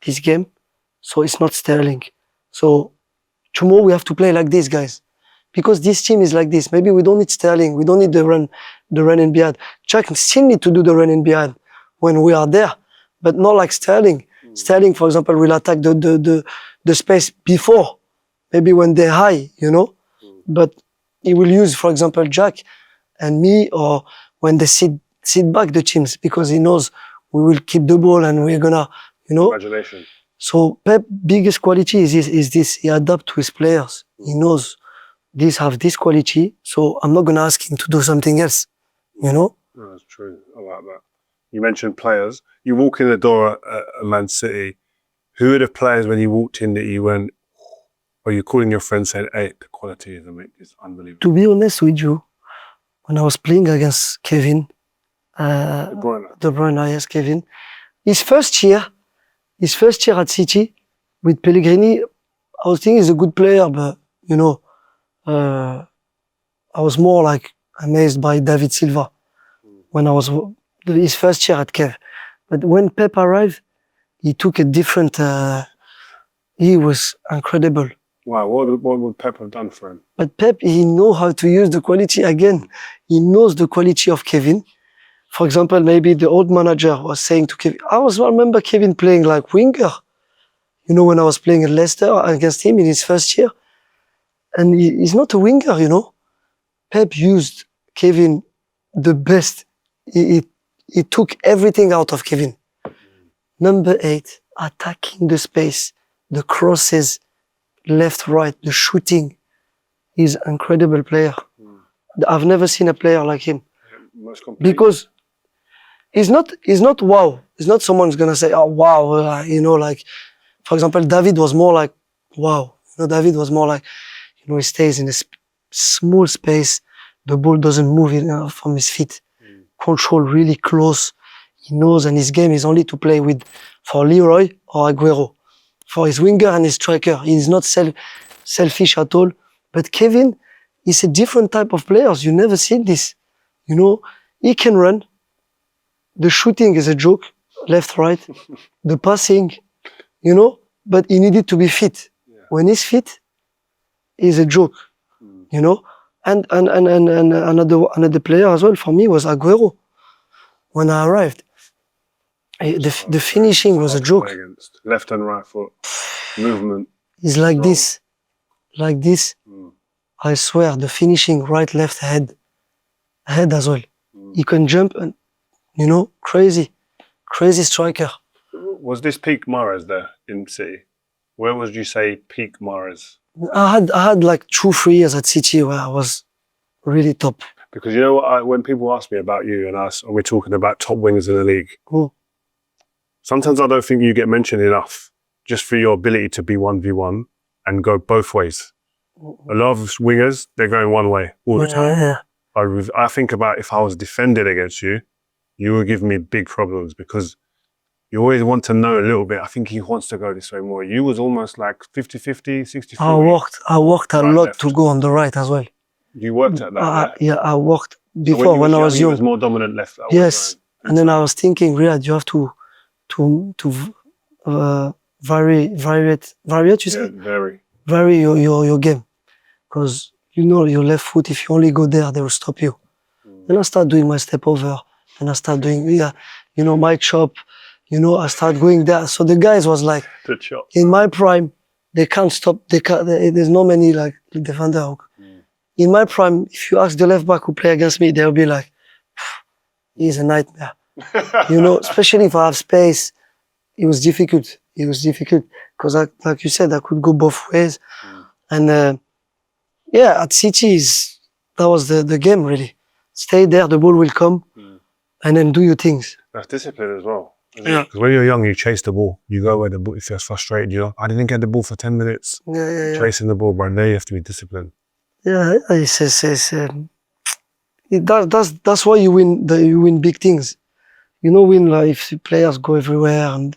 [SPEAKER 1] this game, so it's not Sterling. So tomorrow we have to play like this, guys. Because this team is like this. Maybe we don't need Sterling. We don't need the run in behind. Jack still need to do the run in behind when we are there, but not like Sterling. Sterling, for example, will attack the space before, maybe when they're high, you know. But he will use, for example, Jack and me, or when they sit back the teams, because he knows we will keep the ball and we're gonna, you know.
[SPEAKER 2] Imagination.
[SPEAKER 1] So Pep's biggest quality is this. He adapts to his players. He knows these have this quality, so I'm not going to ask him to do something else, you know?
[SPEAKER 2] No, that's true. I like that. You mentioned players. You walk in the door at Man City. Who are the players when you walked in that you went, or you're calling your friend saying, hey, the quality is unbelievable?
[SPEAKER 1] To be honest with you, when I was playing against Kevin,
[SPEAKER 2] De
[SPEAKER 1] Bruyne, yes, Kevin, his first year at City with Pellegrini, I was thinking he's a good player, but, you know, I was more like amazed by David Silva when I was his first year at Kev. But when Pep arrived, he took a different, he was incredible.
[SPEAKER 2] Wow, what would Pep have done for him?
[SPEAKER 1] But Pep, he knows how to use the quality again. He knows the quality of Kevin. For example, maybe the old manager was saying to Kevin, I remember Kevin playing like winger. You know, when I was playing at Leicester against him in his first year. And he's not a winger, you know. Pep used Kevin the best. He took everything out of Kevin. Number 8, attacking the space, the crosses, left, right, the shooting. He's an incredible player. I've never seen a player like him. Because he's not wow. He's not someone who's going to say, oh, wow. You know, like, for example, David was more like, wow. You know, David was more like, you know, he stays in a small space. The ball doesn't move from his feet. Control really close. He knows, and his game is only to play with for Leroy or Aguero. For his winger and his striker. He's not selfish at all. But Kevin is a different type of player. You never seen this. You know, he can run. The shooting is a joke. Left, right. The passing, you know, but he needed to be fit. When he's fit, is a joke, you know, and another player as well for me was Aguero. When I arrived, the finishing was a joke.
[SPEAKER 2] Left and right foot movement.
[SPEAKER 1] He's like this. I swear, the finishing right, left, head as well. He can jump and, you know, crazy striker.
[SPEAKER 2] Was this peak Mahrez there in City? Where would you say peak Mahrez?
[SPEAKER 1] I had like 2-3 years at City where I was really top.
[SPEAKER 2] Because you know what, when people ask me about you and us, and we're talking about top wingers in the league, sometimes I don't think you get mentioned enough just for your ability to be 1v1 and go both ways. A lot of wingers, they're going one way all the time.
[SPEAKER 1] Yeah.
[SPEAKER 2] I think about if I was defending against you, you would give me big problems because you always want to know a little bit. I think he wants to go this way more. You was almost like 50-50, 60-40.
[SPEAKER 1] I worked a lot to go on the right as well.
[SPEAKER 2] You worked at that?
[SPEAKER 1] Yeah, I worked before when I was young.
[SPEAKER 2] He was more dominant left.
[SPEAKER 1] Yes, and then I was thinking, Riyad, you have to vary, you say?
[SPEAKER 2] Yeah,
[SPEAKER 1] vary your game. Because, you know, your left foot, if you only go there, they will stop you. Then I start doing my step over, and I start doing, you know, my chop. You know, I start going there. So the guys was like, in my prime, they can't stop. There's no many like defender. In my prime, if you ask the left back who play against me, they'll be like, he's a nightmare. You know, especially if I have space, it was difficult. It was difficult because, like you said, I could go both ways. And yeah, at City, that was the game, really. Stay there, the ball will come, and then do your things.
[SPEAKER 2] That's discipline as well.
[SPEAKER 1] Yeah.
[SPEAKER 2] Because when you're young, you chase the ball. You go where the ball, if you're frustrated, you know, I didn't get the ball for 10 minutes.
[SPEAKER 1] Yeah.
[SPEAKER 2] Chasing the ball, but now you have to be disciplined.
[SPEAKER 1] Yeah, that's why you win big things. You know, like if players go everywhere and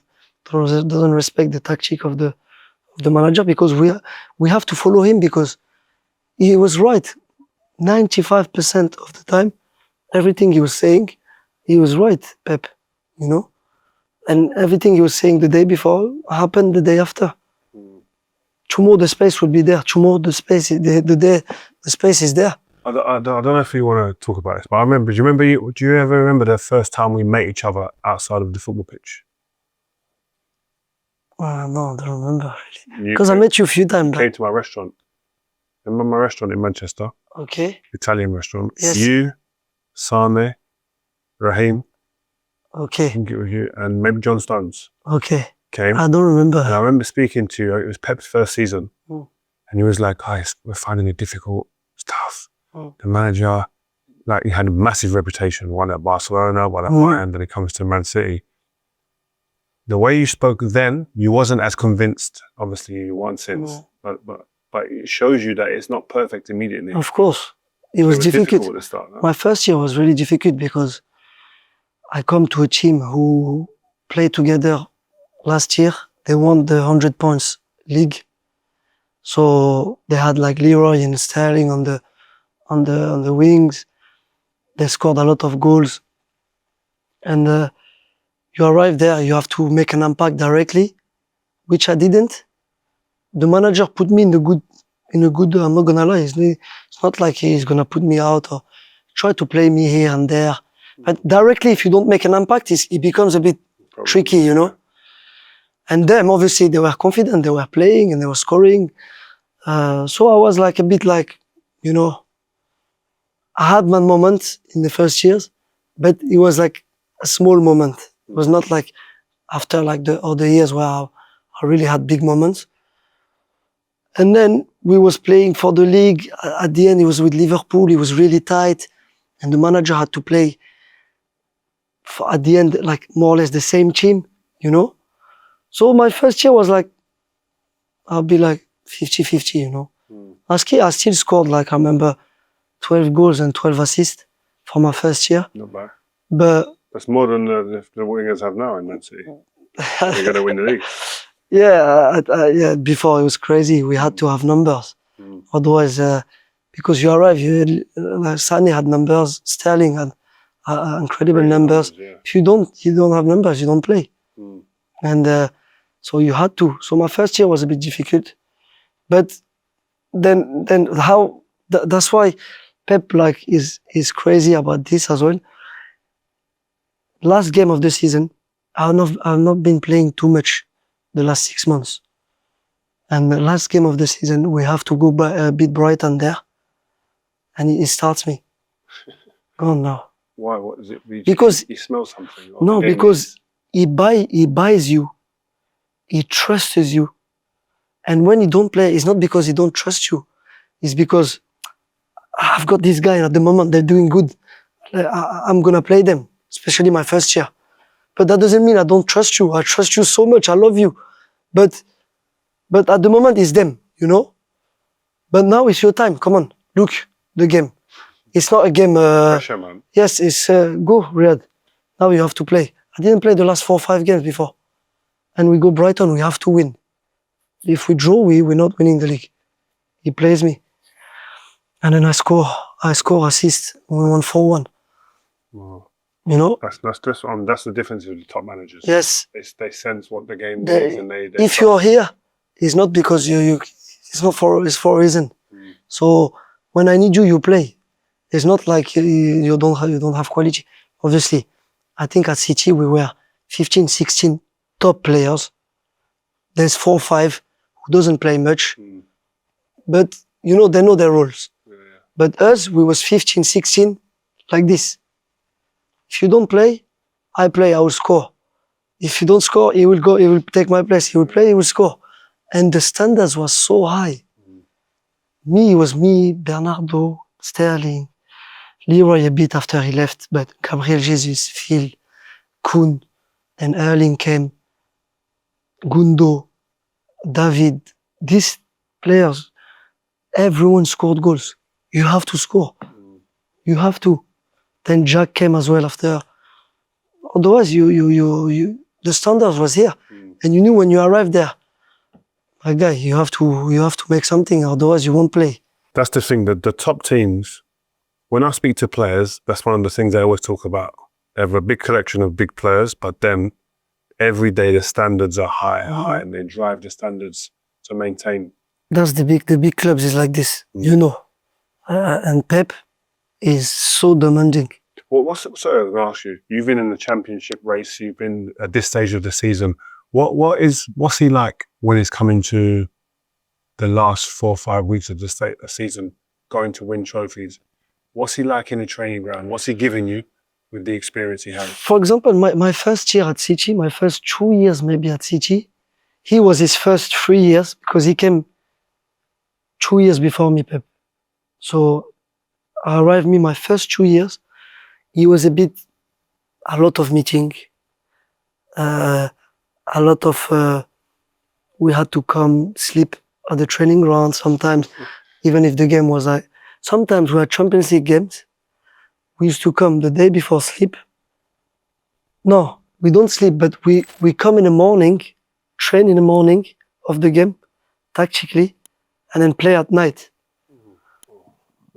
[SPEAKER 1] doesn't respect the tactic of the manager, because we have to follow him, because he was right 95% of the time. Everything he was saying, he was right, Pep. You know, and everything he was saying the day before happened the day after. Tomorrow the space will be there. Tomorrow the space is there.
[SPEAKER 2] I don't know if you want to talk about this, but do you ever remember the first time we met each other outside of the football pitch?
[SPEAKER 1] No, I don't remember really. Because I met you a few times.
[SPEAKER 2] You came to my restaurant. Remember my restaurant in Manchester?
[SPEAKER 1] Okay.
[SPEAKER 2] Italian restaurant.
[SPEAKER 1] Yes.
[SPEAKER 2] You, Sane, Raheem.
[SPEAKER 1] Okay.
[SPEAKER 2] I think it was you, and maybe John Stones.
[SPEAKER 1] Okay.
[SPEAKER 2] Came.
[SPEAKER 1] I don't remember.
[SPEAKER 2] And I remember speaking to you. It was Pep's first season.
[SPEAKER 1] Mm.
[SPEAKER 2] And he was like, guys, we're finding it difficult. It's tough.
[SPEAKER 1] Mm.
[SPEAKER 2] The manager, like, he had a massive reputation, one at Barcelona, one at Bayern, then he comes to Man City. The way you spoke then, you wasn't as convinced, obviously you weren't since, but it shows you that it's not perfect immediately.
[SPEAKER 1] Of course. It was difficult.
[SPEAKER 2] At the start, no?
[SPEAKER 1] My first year was really difficult because I come to a team who played together last year. They won the 100 points league. So they had like Leroy and Sterling on the wings. They scored a lot of goals. And you arrive there, you have to make an impact directly, which I didn't. The manager put me in a good, I'm not gonna lie, it's not like he's gonna put me out or try to play me here and there. But directly, if you don't make an impact, it becomes a bit tricky, you know? And them, obviously, they were confident, they were playing and they were scoring. So I was like a bit like, you know, I had my moments in the first years, but it was like a small moment. It was not like after like the other years where I really had big moments. And then we was playing for the league. At the end, it was with Liverpool. It was really tight. And the manager had to play at the end, like more or less the same team, you know? So my first year was like, I'll be like 50-50, you know? I still scored, like, I remember 12 goals and 12 assists for my first year.
[SPEAKER 2] Not bad.
[SPEAKER 1] But
[SPEAKER 2] that's more than the wingers have now in Man City. They're going to win the league.
[SPEAKER 1] Yeah, before it was crazy. We had to have numbers. Otherwise, because you arrive, like Sane had numbers, Sterling had incredible numbers.
[SPEAKER 2] Yeah.
[SPEAKER 1] If you don't have numbers, you don't play. And so you had to. So my first year was a bit difficult. But then that's why Pep like is crazy about this as well. Last game of the season, I've not been playing too much the last 6 months. And the last game of the season, we have to go beat Brighton there. And he starts me. Go on now.
[SPEAKER 2] Why? What is it?
[SPEAKER 1] Because
[SPEAKER 2] he smells something.
[SPEAKER 1] No, because he buys you. He trusts you. And when he don't play, it's not because he don't trust you. It's because I've got this guy at the moment, they're doing good. I'm going to play them, especially my first year. But that doesn't mean I don't trust you. I trust you so much. I love you. But at the moment, it's them, you know? But now it's your time. Come on, look, the game. It's not a game.
[SPEAKER 2] Pressure, man.
[SPEAKER 1] Yes, it's go, Riyad. Now you have to play. I didn't play the last 4 or 5 games before. And we go Brighton, we have to win. If we draw, we're not winning the league. He plays me. And then I score assist. We won 4-1.
[SPEAKER 2] Wow.
[SPEAKER 1] You know?
[SPEAKER 2] That's the difference with the top managers.
[SPEAKER 1] Yes.
[SPEAKER 2] They sense what the game is, and they
[SPEAKER 1] if you're here, it's not because it's for a reason. So when I need you, you play. It's not like you don't have quality. Obviously, I think at City we were 15, 16 top players. There's 4 or 5 who doesn't play much, but you know they know their roles.
[SPEAKER 2] Yeah.
[SPEAKER 1] But us, we was 15, 16 like this. If you don't play, I play, I will score. If you don't score, he will take my place. He will play, he will score. And the standards was so high. It was me, Bernardo, Sterling, Leroy a bit after he left, but Gabriel Jesus, Phil, Koen, and Erling came, Gundo, David, these players, everyone scored goals. You have to score. You have to. Then Jack came as well after. Otherwise, the standards was here. And you knew when you arrived there, my guy, you have to make something, otherwise you won't play.
[SPEAKER 2] That's the thing, the top teams, when I speak to players, that's one of the things they always talk about. They have a big collection of big players, but then every day the standards are high, and they drive the standards to maintain.
[SPEAKER 1] That's the big clubs is like this, you know. And Pep is so demanding.
[SPEAKER 2] Well, sorry, I'm going to ask you, you've been in the championship race, you've been at this stage of the season. What's he like when he's coming to the last 4 or 5 weeks of the season, going to win trophies? What's he like in the training ground? What's he giving you with the experience he has?
[SPEAKER 1] For example, my first year at City, my first 2 years maybe at City, he was his first 3 years because he came 2 years before me, Pep. So I arrived my first 2 years, he was a lot of meeting, a lot of, we had to come sleep at the training ground sometimes, even if the game was like, sometimes we had Champions League games, we used to come the day before sleep. No, we don't sleep, but we come in the morning, train in the morning of the game, tactically, and then play at night.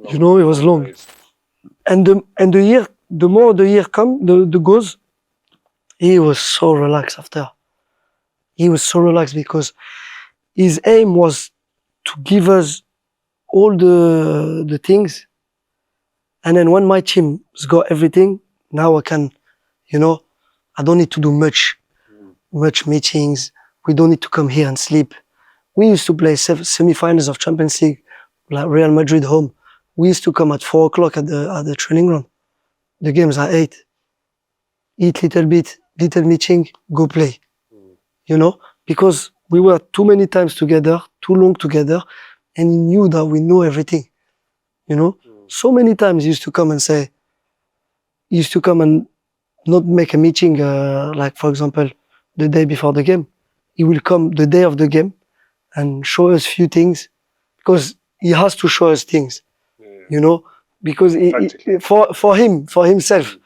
[SPEAKER 1] You know, it was long. And the more the year goes, he was so relaxed after. He was so relaxed because his aim was to give us all the things. And then when my team's got everything, now I can, you know, I don't need to do much meetings. We don't need to come here and sleep. We used to play semi-finals of Champions League, like Real Madrid home. We used to come at 4 o'clock at the training ground. The games are 8. Eat little bit, little meeting, go play. You know, because we were too many times together, too long together, and he knew that we know everything. You know, so many times he used to come and not make a meeting, like for example, the day before the game. He will come the day of the game and show us few things because he has to show us things, you know, because for himself,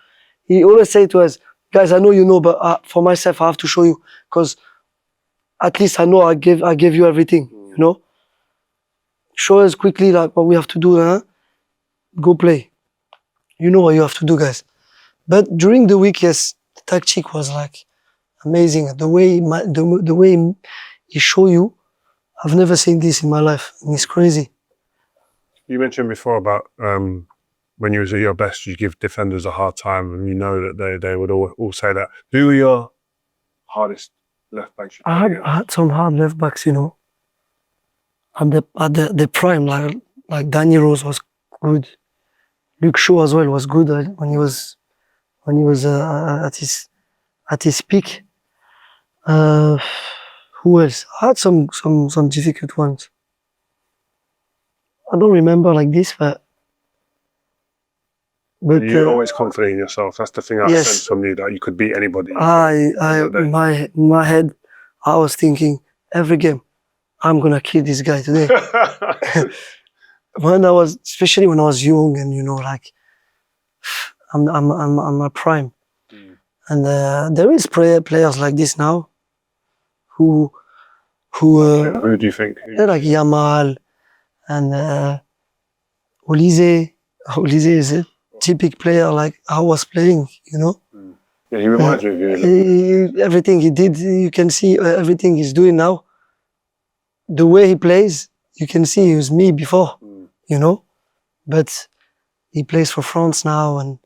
[SPEAKER 1] he always say to us, guys, I know you know, but for myself, I have to show you because at least I know I gave you everything, you know. Show us quickly like what we have to do, go play. You know what you have to do, guys. But during the week, yes, the tactic was like amazing. The way he show you, I've never seen this in my life. And it's crazy.
[SPEAKER 2] You mentioned before about when you was at your best, you give defenders a hard time, and you know that they would all say that. Who were your hardest left backs?
[SPEAKER 1] I had some hard left backs, you know. At the prime, like Danny Rose was good. Luke Shaw as well was good when he was at his peak. Who else? I had some difficult ones. I don't remember like this, but
[SPEAKER 2] you're always confident in yourself. That's the thing I sense from you, that you could beat anybody.
[SPEAKER 1] In my head, I was thinking every game, I'm gonna kill this guy today. Especially when I was young, and you know, like I'm my prime, and there is players like this now, who
[SPEAKER 2] do you think?
[SPEAKER 1] Like Yamal and Olise. Olise is a typical player like I was playing, you know.
[SPEAKER 2] Yeah, he reminds me of you.
[SPEAKER 1] Everything he did, you can see everything he's doing now. The way he plays, you can see he was me before, you know. But he plays for France now, and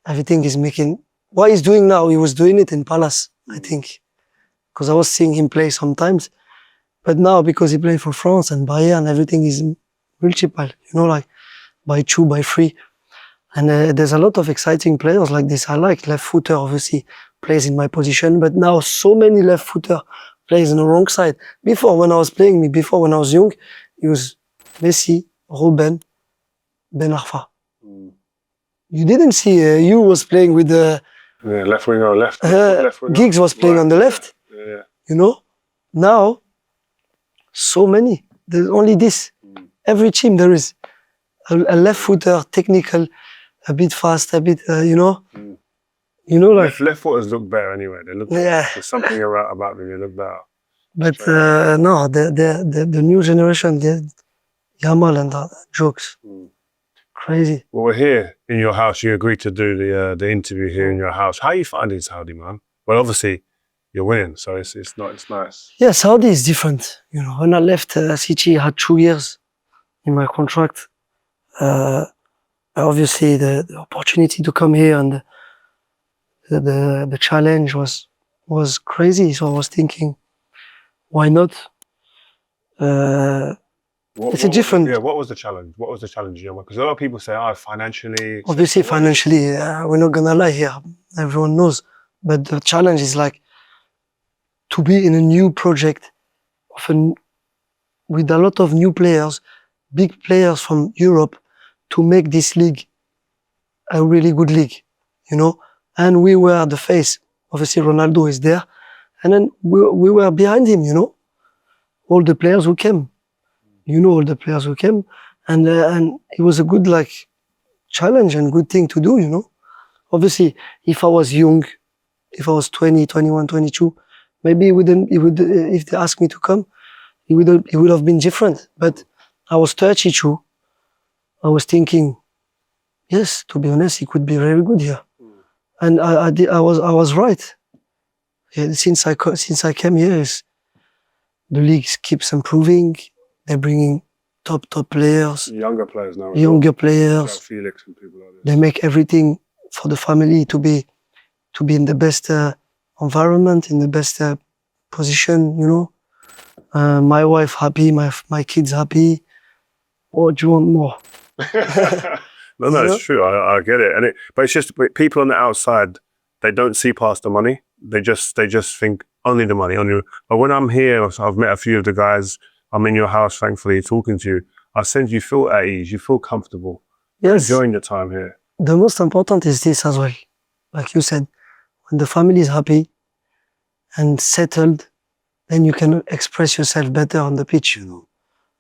[SPEAKER 1] everything is making. What he's doing now, he was doing it in Palace, I think. Because I was seeing him play sometimes. But now, because he played for France and Bayern, everything is multiple, you know, like by 2, by 3. And there's a lot of exciting players like this. I like left footer, obviously, plays in my position, but now so many left footer plays on the wrong side. Before, when I was young, it was Messi, Robben, Ben Arfa. You didn't see, you was playing with the...
[SPEAKER 2] left wing or left winger.
[SPEAKER 1] Giggs was playing on the left.
[SPEAKER 2] Yeah.
[SPEAKER 1] You know? Now, so many. There's only this. Every team there is a left footer, technical, a bit fast, a bit, you know? You know, like...
[SPEAKER 2] Left footers look better anyway. They look better. There's something about them, they look better.
[SPEAKER 1] But no, the new generation, Yamal and that, jokes. Crazy.
[SPEAKER 2] Well, we're here in your house. You agreed to do the interview here in your house. How are you finding Saudi, man? Well, obviously, you're winning, so it's nice.
[SPEAKER 1] Yeah, Saudi is different. You know, when I left City, I had 2 years in my contract. Obviously, the opportunity to come here and the challenge was crazy. So I was thinking, why not? It's a different...
[SPEAKER 2] Yeah, what was the challenge? What was the challenge, you know? Because a lot of people say, financially...
[SPEAKER 1] Obviously, financially, we're not gonna lie here. Everyone knows. But the challenge is like to be in a new project with a lot of new players, big players from Europe, to make this league a really good league, you know? And we were the face. Obviously, Ronaldo is there. And then we were behind him, you know? All the players who came. You know all the players who came. And it was a good, like, challenge and good thing to do, you know? Obviously, if I was young, if I was 20, 21, 22, maybe if they asked me to come, it would have been different. But I was 32. I was thinking, yes, to be honest, it could be very good here. And I was right. Yeah, since I came here, the league keeps improving. They're bringing top players.
[SPEAKER 2] Younger players now.
[SPEAKER 1] Younger players.
[SPEAKER 2] Felix and people like this.
[SPEAKER 1] They make everything for the family to be in the best environment, in the best position, you know. My wife happy, my kids happy. What do you want more?
[SPEAKER 2] No, it's true. I get it. But it's just people on the outside, they don't see past the money. They just think only the money. But when I'm here, I've met a few of the guys. I'm in your house, thankfully, talking to you. I sense you feel at ease. You feel comfortable.
[SPEAKER 1] Yes.
[SPEAKER 2] Enjoying your time here.
[SPEAKER 1] The most important is this as well. Like you said, when the family is happy and settled, then you can express yourself better on the pitch, you know.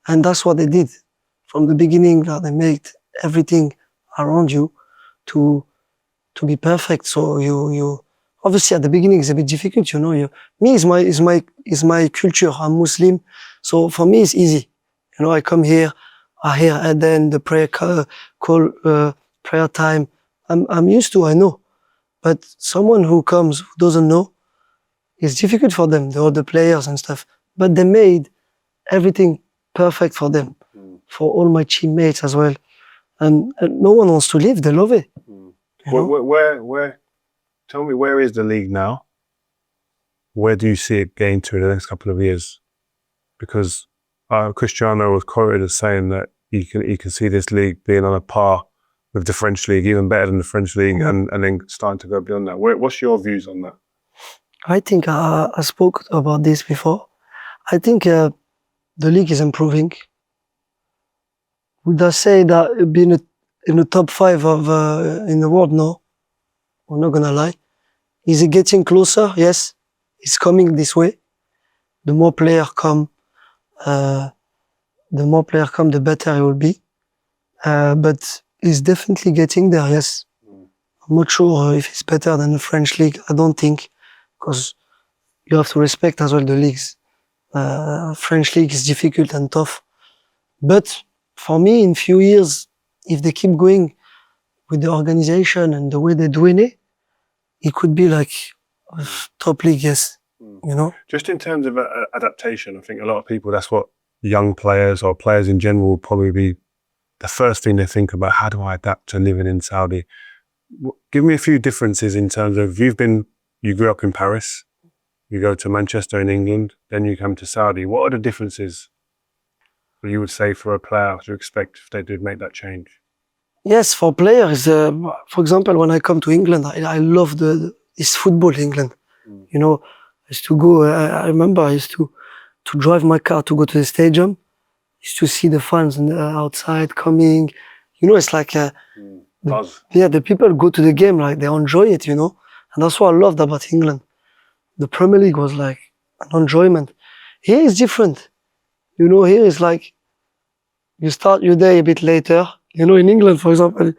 [SPEAKER 1] And that's what they did. From the beginning, they made everything around you to be perfect. So you obviously at the beginning it's a bit difficult, you know. Me is my culture. I'm Muslim, so for me it's easy. You know, I come here, I hear and then the prayer call, prayer time. I'm used to, I know. But someone who comes who doesn't know, it's difficult for them, the other players and stuff. But they made everything perfect for them, for all my teammates as well. And no one wants to leave, they love it.
[SPEAKER 2] Where tell me, where is the league now? Where do you see it getting to in the next couple of years? Because Cristiano was quoted as saying that he can see this league being on a par with the French league, even better than the French league, and then starting to go beyond that. What's your views on that?
[SPEAKER 1] I think I spoke about this before. I think the league is improving. Would I say that being in the top 5 of in the world? No, I'm not gonna lie. Is it getting closer? Yes, it's coming this way. The more players come, the better it will be. But it's definitely getting there. Yes, I'm not sure if it's better than the French league. I don't think, because you have to respect as well the leagues. French league is difficult and tough, but for me, in few years, if they keep going with the organization and the way they're doing it, it could be like a top league, yes. You know?
[SPEAKER 2] Just in terms of adaptation, I think a lot of people, that's what young players or players in general will probably be the first thing they think about. How do I adapt to living in Saudi? Give me a few differences in terms of, you grew up in Paris, you go to Manchester in England, then you come to Saudi. What are the differences you would say for a player to expect if they did make that change?
[SPEAKER 1] Yes, for players, for example, when I come to England, I love it's football in England. You know, I used to go, I remember I used to drive my car to go to the stadium, used to see the fans outside coming. You know, it's like,
[SPEAKER 2] Buzz.
[SPEAKER 1] the people go to the game, like they enjoy it, you know. And that's what I loved about England. The Premier League was like an enjoyment. Here is different. You know, here is like, you start your day a bit later. You know, in England, for example,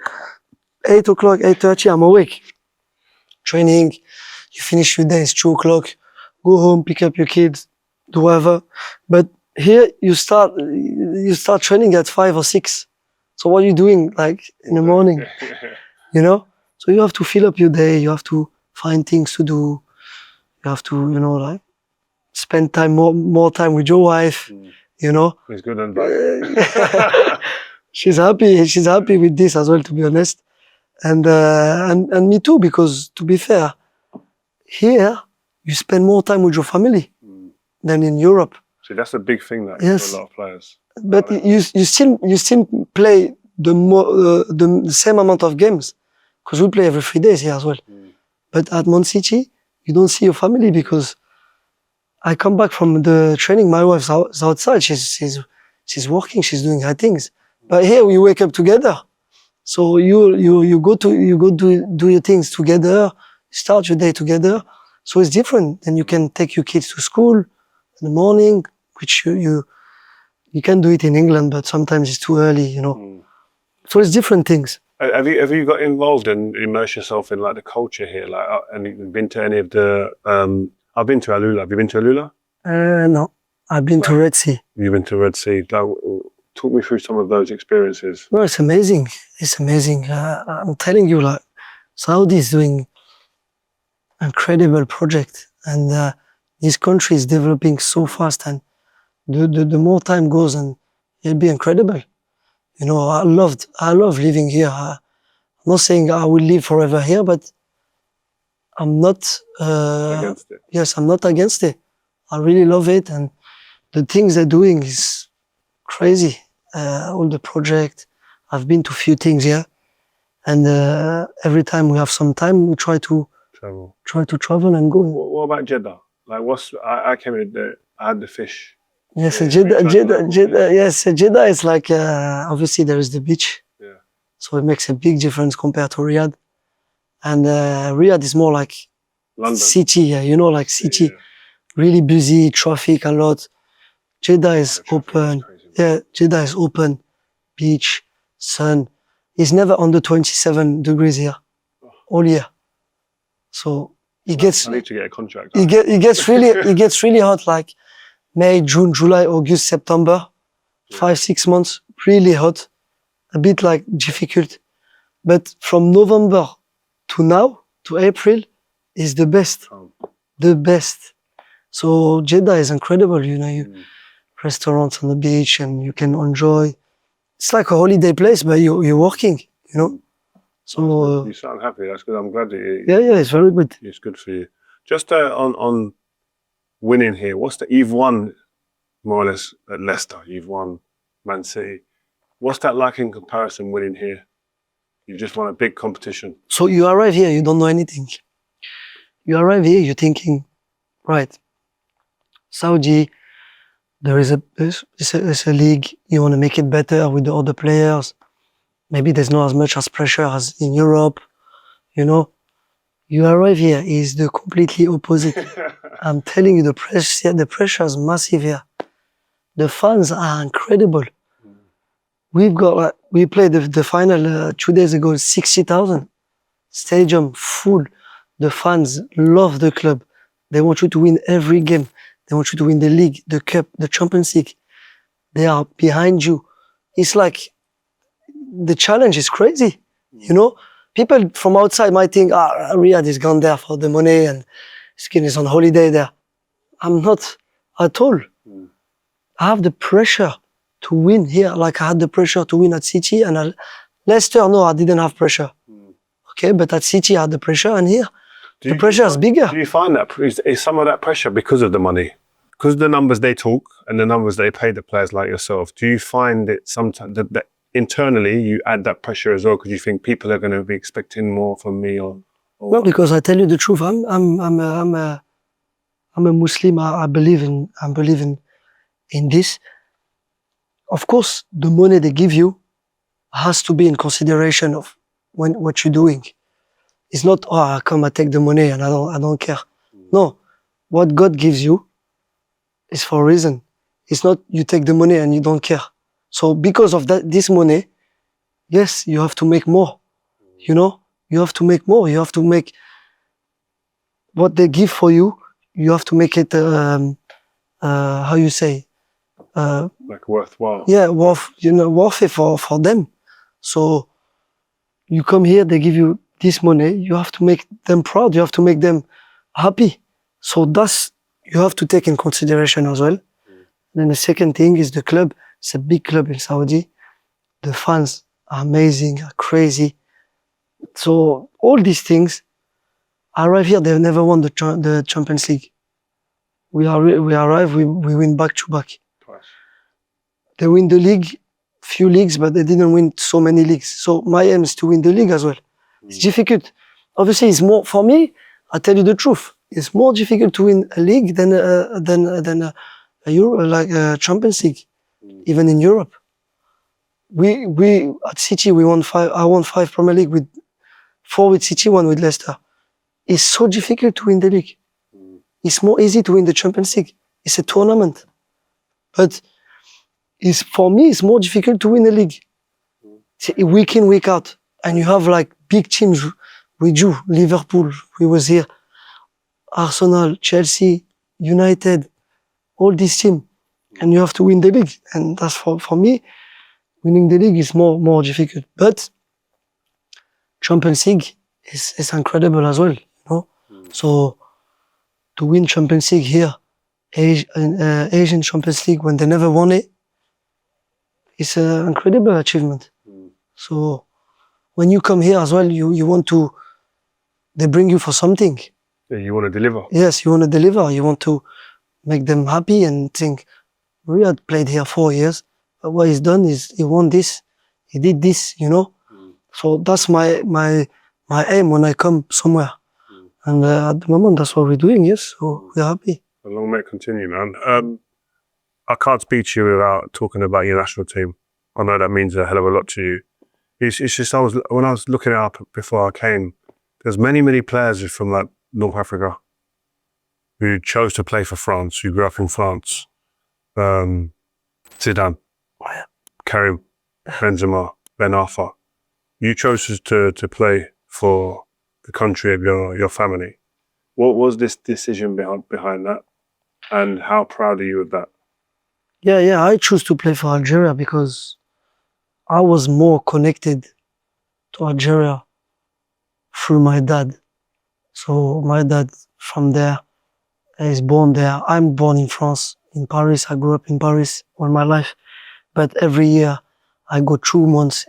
[SPEAKER 1] 8 o'clock, 8:30, I'm awake. Training, you finish your day, it's 2 o'clock. Go home, pick up your kids, do whatever. But here, you start training at 5 or 6. So what are you doing, like, in the morning? You know? So you have to fill up your day, you have to find things to do. You have to, you know, like, spend time, more time with your wife, you know?
[SPEAKER 2] It's good and bad.
[SPEAKER 1] She's happy with this as well, to be honest. And me too, because to be fair, here you spend more time with your family than in Europe.
[SPEAKER 2] See, that's a big thing that
[SPEAKER 1] Yes.
[SPEAKER 2] for a lot of players.
[SPEAKER 1] But you still play the same amount of games, because we play every 3 days here as well. But at Man City, you don't see your family, because I come back from the training, my wife's outside, she's working, she's doing her things. But here we wake up together. So you go do your things together, start your day together. So it's different. Then you can take your kids to school in the morning, which you can do it in England, but sometimes it's too early, you know. So it's different things.
[SPEAKER 2] Have you got involved and immersed yourself in like the culture here? Like, and you've been to any of the? I've been to Alula. Have you been to Alula?
[SPEAKER 1] No, I've been to Red Sea.
[SPEAKER 2] You've been to Red Sea. Like, talk me through some of those experiences.
[SPEAKER 1] No, it's amazing. It's amazing. I'm telling you, like, Saudi is doing incredible project, and this country is developing so fast, and the more time goes, and it'll be incredible. You know, I love living here. I'm not saying I will live forever here, but I'm not
[SPEAKER 2] Against it.
[SPEAKER 1] Yes, I'm not against it. I really love it, and the things they're doing is crazy. All the project. I've been to a few things here, and every time we have some time, we try to travel and go.
[SPEAKER 2] What about Jeddah? Like, I came in there. I had the fish.
[SPEAKER 1] Yes, Jeddah. Yes, Jeddah is like obviously there is the beach.
[SPEAKER 2] Yeah.
[SPEAKER 1] So it makes a big difference compared to Riyadh, and Riyadh is more like
[SPEAKER 2] London.
[SPEAKER 1] city. You know, like city, really busy, traffic a lot. Jeddah is open. Yeah, Jeddah is open, beach, sun. It's never under 27 degrees here, all year. So it gets.
[SPEAKER 2] I need to get a contract.
[SPEAKER 1] It gets really hot, like May, June, July, August, September, 5-6 months, really hot, a bit like difficult. But from November to now, to April, is the best, the best. So Jeddah is incredible, you know. Restaurants on the beach, and you can enjoy. It's like a holiday place, but you're working, you know. So
[SPEAKER 2] you sound happy. That's good. I'm glad that you.
[SPEAKER 1] Yeah, it's very good.
[SPEAKER 2] It's good for you. Just on winning here. You've won more or less at Leicester. You've won Man City. What's that like in comparison? Winning here, you just won a big competition.
[SPEAKER 1] So you arrive here, you don't know anything. You arrive here, you're thinking, right? Saudi. There is it's a league, you want to make it better with the other players. Maybe there's not as much as pressure as in Europe, you know. You arrive here, is the completely opposite. I'm telling you, the pressure is massive here. The fans are incredible. We've got, we played the final 2 days ago, 60,000. Stadium full. The fans love the club. They want you to win every game. They want you to win the league, the cup, the Champions League. They are behind you. It's like, the challenge is crazy, you know? People from outside might think, Riyadh is gone there for the money and Skin is on holiday there. I'm not at all. I have the pressure to win here, like I had the pressure to win at City, and Leicester, no, I didn't have pressure. Okay, but at City I had the pressure, and here, the pressure is bigger.
[SPEAKER 2] Do you find that, is some of that pressure because of the money? Because of the numbers they talk and the numbers they pay the players like yourself, do you find it sometimes that internally you add that pressure as well because you think people are going to be expecting more from me or
[SPEAKER 1] No, because I tell you the truth, I'm a Muslim. I believe in this. Of course, the money they give you has to be in consideration of what you're doing. It's not, oh, I come, I take the money and I don't care. No, what God gives you is for a reason. It's not you take the money and you don't care. So because of this money, yes, you have to make more. You know, you have to make more. You have to make what they give for you. You have to make it, how you say,
[SPEAKER 2] like worthwhile.
[SPEAKER 1] yeah, worth it for them. So you come here, they give you this money. You have to make them proud. You have to make them happy. So that's you have to take in consideration as well. Then the second thing is the club. It's a big club in Saudi. The fans are amazing, are crazy. So all these things. I arrive here. They've never won the Champions League. We arrive. We win back to back.
[SPEAKER 2] Twice.
[SPEAKER 1] They win the league, few leagues, but they didn't win so many leagues. So my aim is to win the league as well. It's difficult. Obviously, it's more for me. I tell you the truth. It's more difficult to win a league than a Euro, like a Champions League, even in Europe. We at City we won 5. I won 5 Premier League with 4 with City, 1 with Leicester. It's so difficult to win the league. It's more easy to win the Champions League. It's a tournament, but for me it's more difficult to win a league. Week in, week out, and you have like big teams with you. Liverpool, we was here. Arsenal, Chelsea, United, all these teams, and you have to win the league. And that's for me, winning the league is more difficult. But Champions League is incredible as well, you know. So to win Champions League here, Asian Champions League, when they never won it, it's an incredible achievement. So when you come here as well, you want to, they bring you for something.
[SPEAKER 2] Yeah, you want to deliver.
[SPEAKER 1] Yes, you want to deliver. You want to make them happy and think, Riyad played here 4 years, but what he's done is he won this, he did this, you know. So that's my aim when I come somewhere. And at the moment, that's what we're doing, yes, so we're happy.
[SPEAKER 2] Long may it continue, man. I can't speak to you without talking about your national team. I know that means a hell of a lot to you. It's just, when I was looking it up before I came, there's many players from like North Africa who chose to play for France, who grew up in France. Zidane, Karim, Benzema, Ben Arfa. You chose to play for the country of your family. What was this decision behind that? And how proud are you of that?
[SPEAKER 1] Yeah, I choose to play for Algeria because I was more connected to Algeria through my dad. So my dad from there is born there. I'm born in France, in Paris. I grew up in Paris all my life. But every year I go 2 months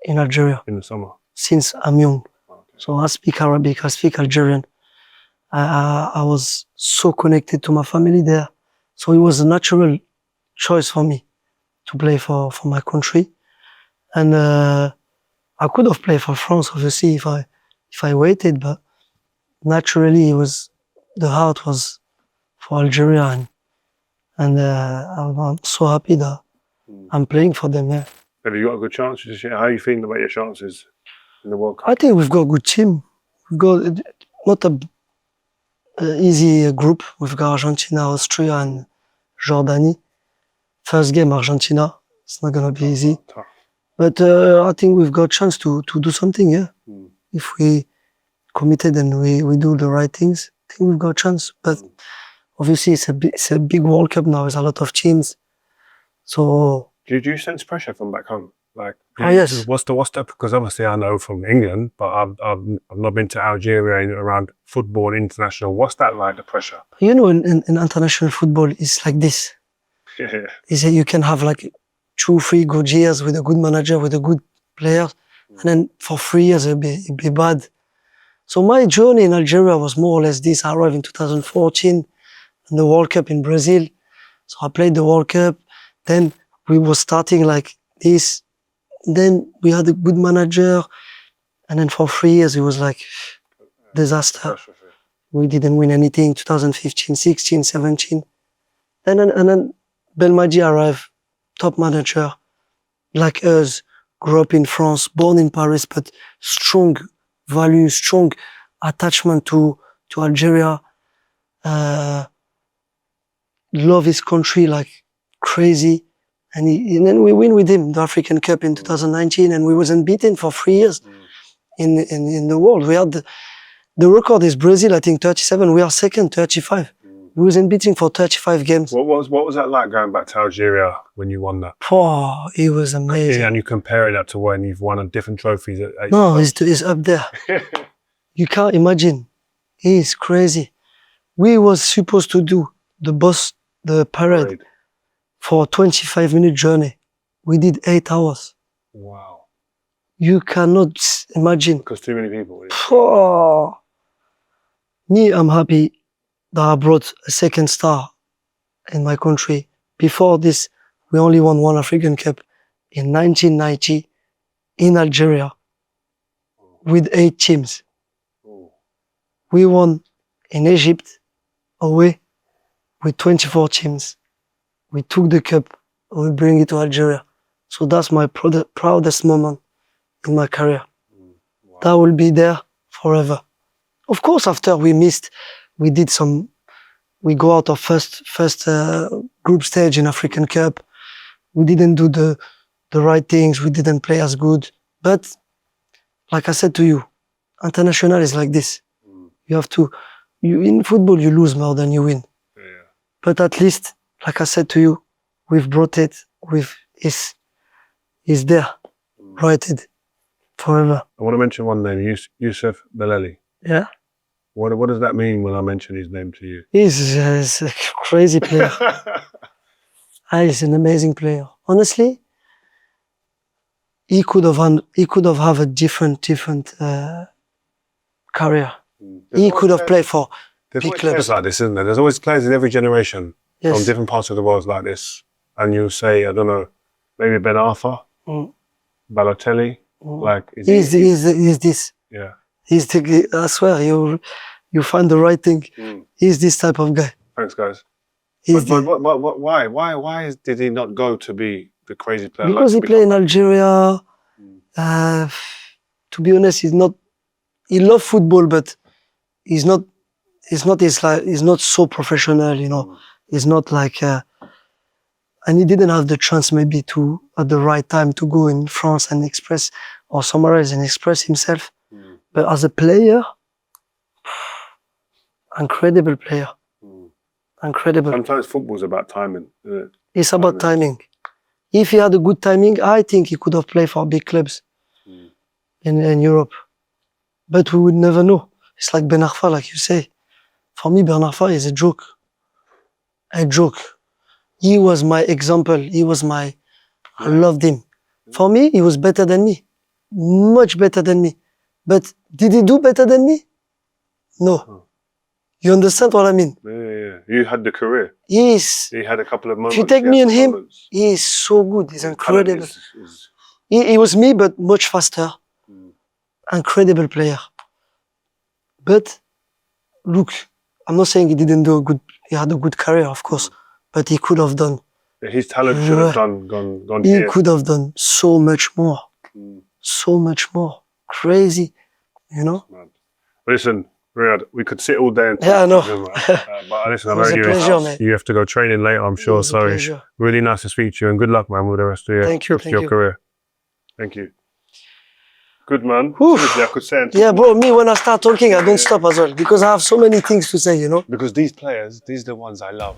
[SPEAKER 1] in Algeria.
[SPEAKER 2] In the summer?
[SPEAKER 1] Since I'm young.
[SPEAKER 2] Okay.
[SPEAKER 1] So I speak Arabic, I speak Algerian. I was so connected to my family there. So it was a natural choice for me to play for my country. And I could have played for France, obviously, if I waited, but naturally the heart was for Algeria, and I'm so happy that I'm playing for them. Yeah.
[SPEAKER 2] Have you got a good chance? How are you feeling about your chances in the World Cup?
[SPEAKER 1] I think we've got a good team. We've got not a easy group. We've got Argentina, Austria, and Jordani. First game, Argentina. It's not gonna be easy.
[SPEAKER 2] Tough.
[SPEAKER 1] But I think we've got a chance to do something, yeah. If we committed and we do the right things, I think we've got a chance. But obviously it's a big World Cup now. There's a lot of teams. So
[SPEAKER 2] Do you sense pressure from back home? Like,
[SPEAKER 1] yes.
[SPEAKER 2] What's the because obviously I know from England, but I've not been to Algeria around football international. What's that like, the pressure?
[SPEAKER 1] You know, in international football, it's like this.
[SPEAKER 2] Yeah.
[SPEAKER 1] Is that you can have like 2-3 good years with a good manager, with a good player, and then for 3 years it'd be bad. So my journey in Algeria was more or less this. I arrived in 2014 in the World Cup in Brazil. So I played the World Cup. Then we were starting like this. Then we had a good manager, and then for 3 years it was like disaster. We didn't win anything. 2015, 16, 17. And then Belmadi arrived, top manager, like us, grew up in France, born in Paris, but strong values, strong attachment to Algeria. Love his country like crazy. And then we win with him the African Cup in 2019, and we was unbeaten for 3 years in the world. We had the record is Brazil, I think 37. We are second, 35. We was unbeaten for 35 games.
[SPEAKER 2] What was that like going back to Algeria when you won that?
[SPEAKER 1] Oh, it was amazing.
[SPEAKER 2] Yeah, and you compare that to when you've won different trophies at 8.
[SPEAKER 1] No, it's up there. You can't imagine. It's crazy. We was supposed to do the parade for a 25-minute journey. We did 8 hours.
[SPEAKER 2] Wow.
[SPEAKER 1] You cannot imagine.
[SPEAKER 2] Because too many people. Yeah.
[SPEAKER 1] Oh. Me, I'm happy that I brought a second star in my country. Before this, we only won 1 African Cup in 1990 in Algeria with 8 teams. We won in Egypt away with 24 teams. We took the cup and we bring it to Algeria. So that's my proudest moment in my career. Wow. That will be there forever. Of course, after we go out of first group stage in African Cup. We didn't do the right things. We didn't play as good. But like I said to you, international is like this. You have to, in football, you lose more than you win. Yeah. But at least, like I said to you, we've brought it, it's there, righted forever.
[SPEAKER 2] I want to mention one name, Youcef Belaïli.
[SPEAKER 1] Yeah.
[SPEAKER 2] What does that mean when I mention his name to you?
[SPEAKER 1] He's a crazy player. He's an amazing player. Honestly, he could have had a different career. He could have played for big clubs.
[SPEAKER 2] Players like this, isn't there? There's always players in every generation from different parts of the world like this. And you say, I don't know, maybe Ben Arfa, Balotelli, like...
[SPEAKER 1] He's this.
[SPEAKER 2] Yeah.
[SPEAKER 1] I swear, you find the right thing. He's this type of guy.
[SPEAKER 2] Thanks, guys. Why did he not go to be the crazy player?
[SPEAKER 1] Because he played in Algeria. To be honest, he loves football, but he's not so professional, you know. He's not like, and he didn't have the chance maybe at the right time to go in France and express, or somewhere else and express himself. But as a player, incredible player. Incredible.
[SPEAKER 2] Sometimes football's about timing, isn't it?
[SPEAKER 1] It's about timing. If he had a good timing, I think he could have played for big clubs in Europe. But we would never know. It's like Ben Arfa, like you say. For me, Ben Arfa is a joke. A joke. He was my example. I loved him. For me, he was better than me. Much better than me. But did he do better than me? No. You understand what I mean?
[SPEAKER 2] Yeah. You had the career.
[SPEAKER 1] Yes.
[SPEAKER 2] He had a couple of moments.
[SPEAKER 1] If you take me and him, he is so good. He's incredible. He was me, but much faster. Incredible player. But look, I'm not saying he had a good career, of course, but he could have done.
[SPEAKER 2] His talent should have gone
[SPEAKER 1] He could have done so much more. So much more. Crazy, you know?
[SPEAKER 2] But listen, Riyad, we could sit all day and talk.
[SPEAKER 1] Yeah, I know.
[SPEAKER 2] But listen, I know you have to go training later, I'm sure. So really nice to speak to you, and good luck, man, with the rest of your career. Thank you. Good, man. I could say
[SPEAKER 1] yeah, bro, me, when I start talking, I don't stop as well, because I have so many things to say, you know?
[SPEAKER 2] Because these players, these are the ones I love.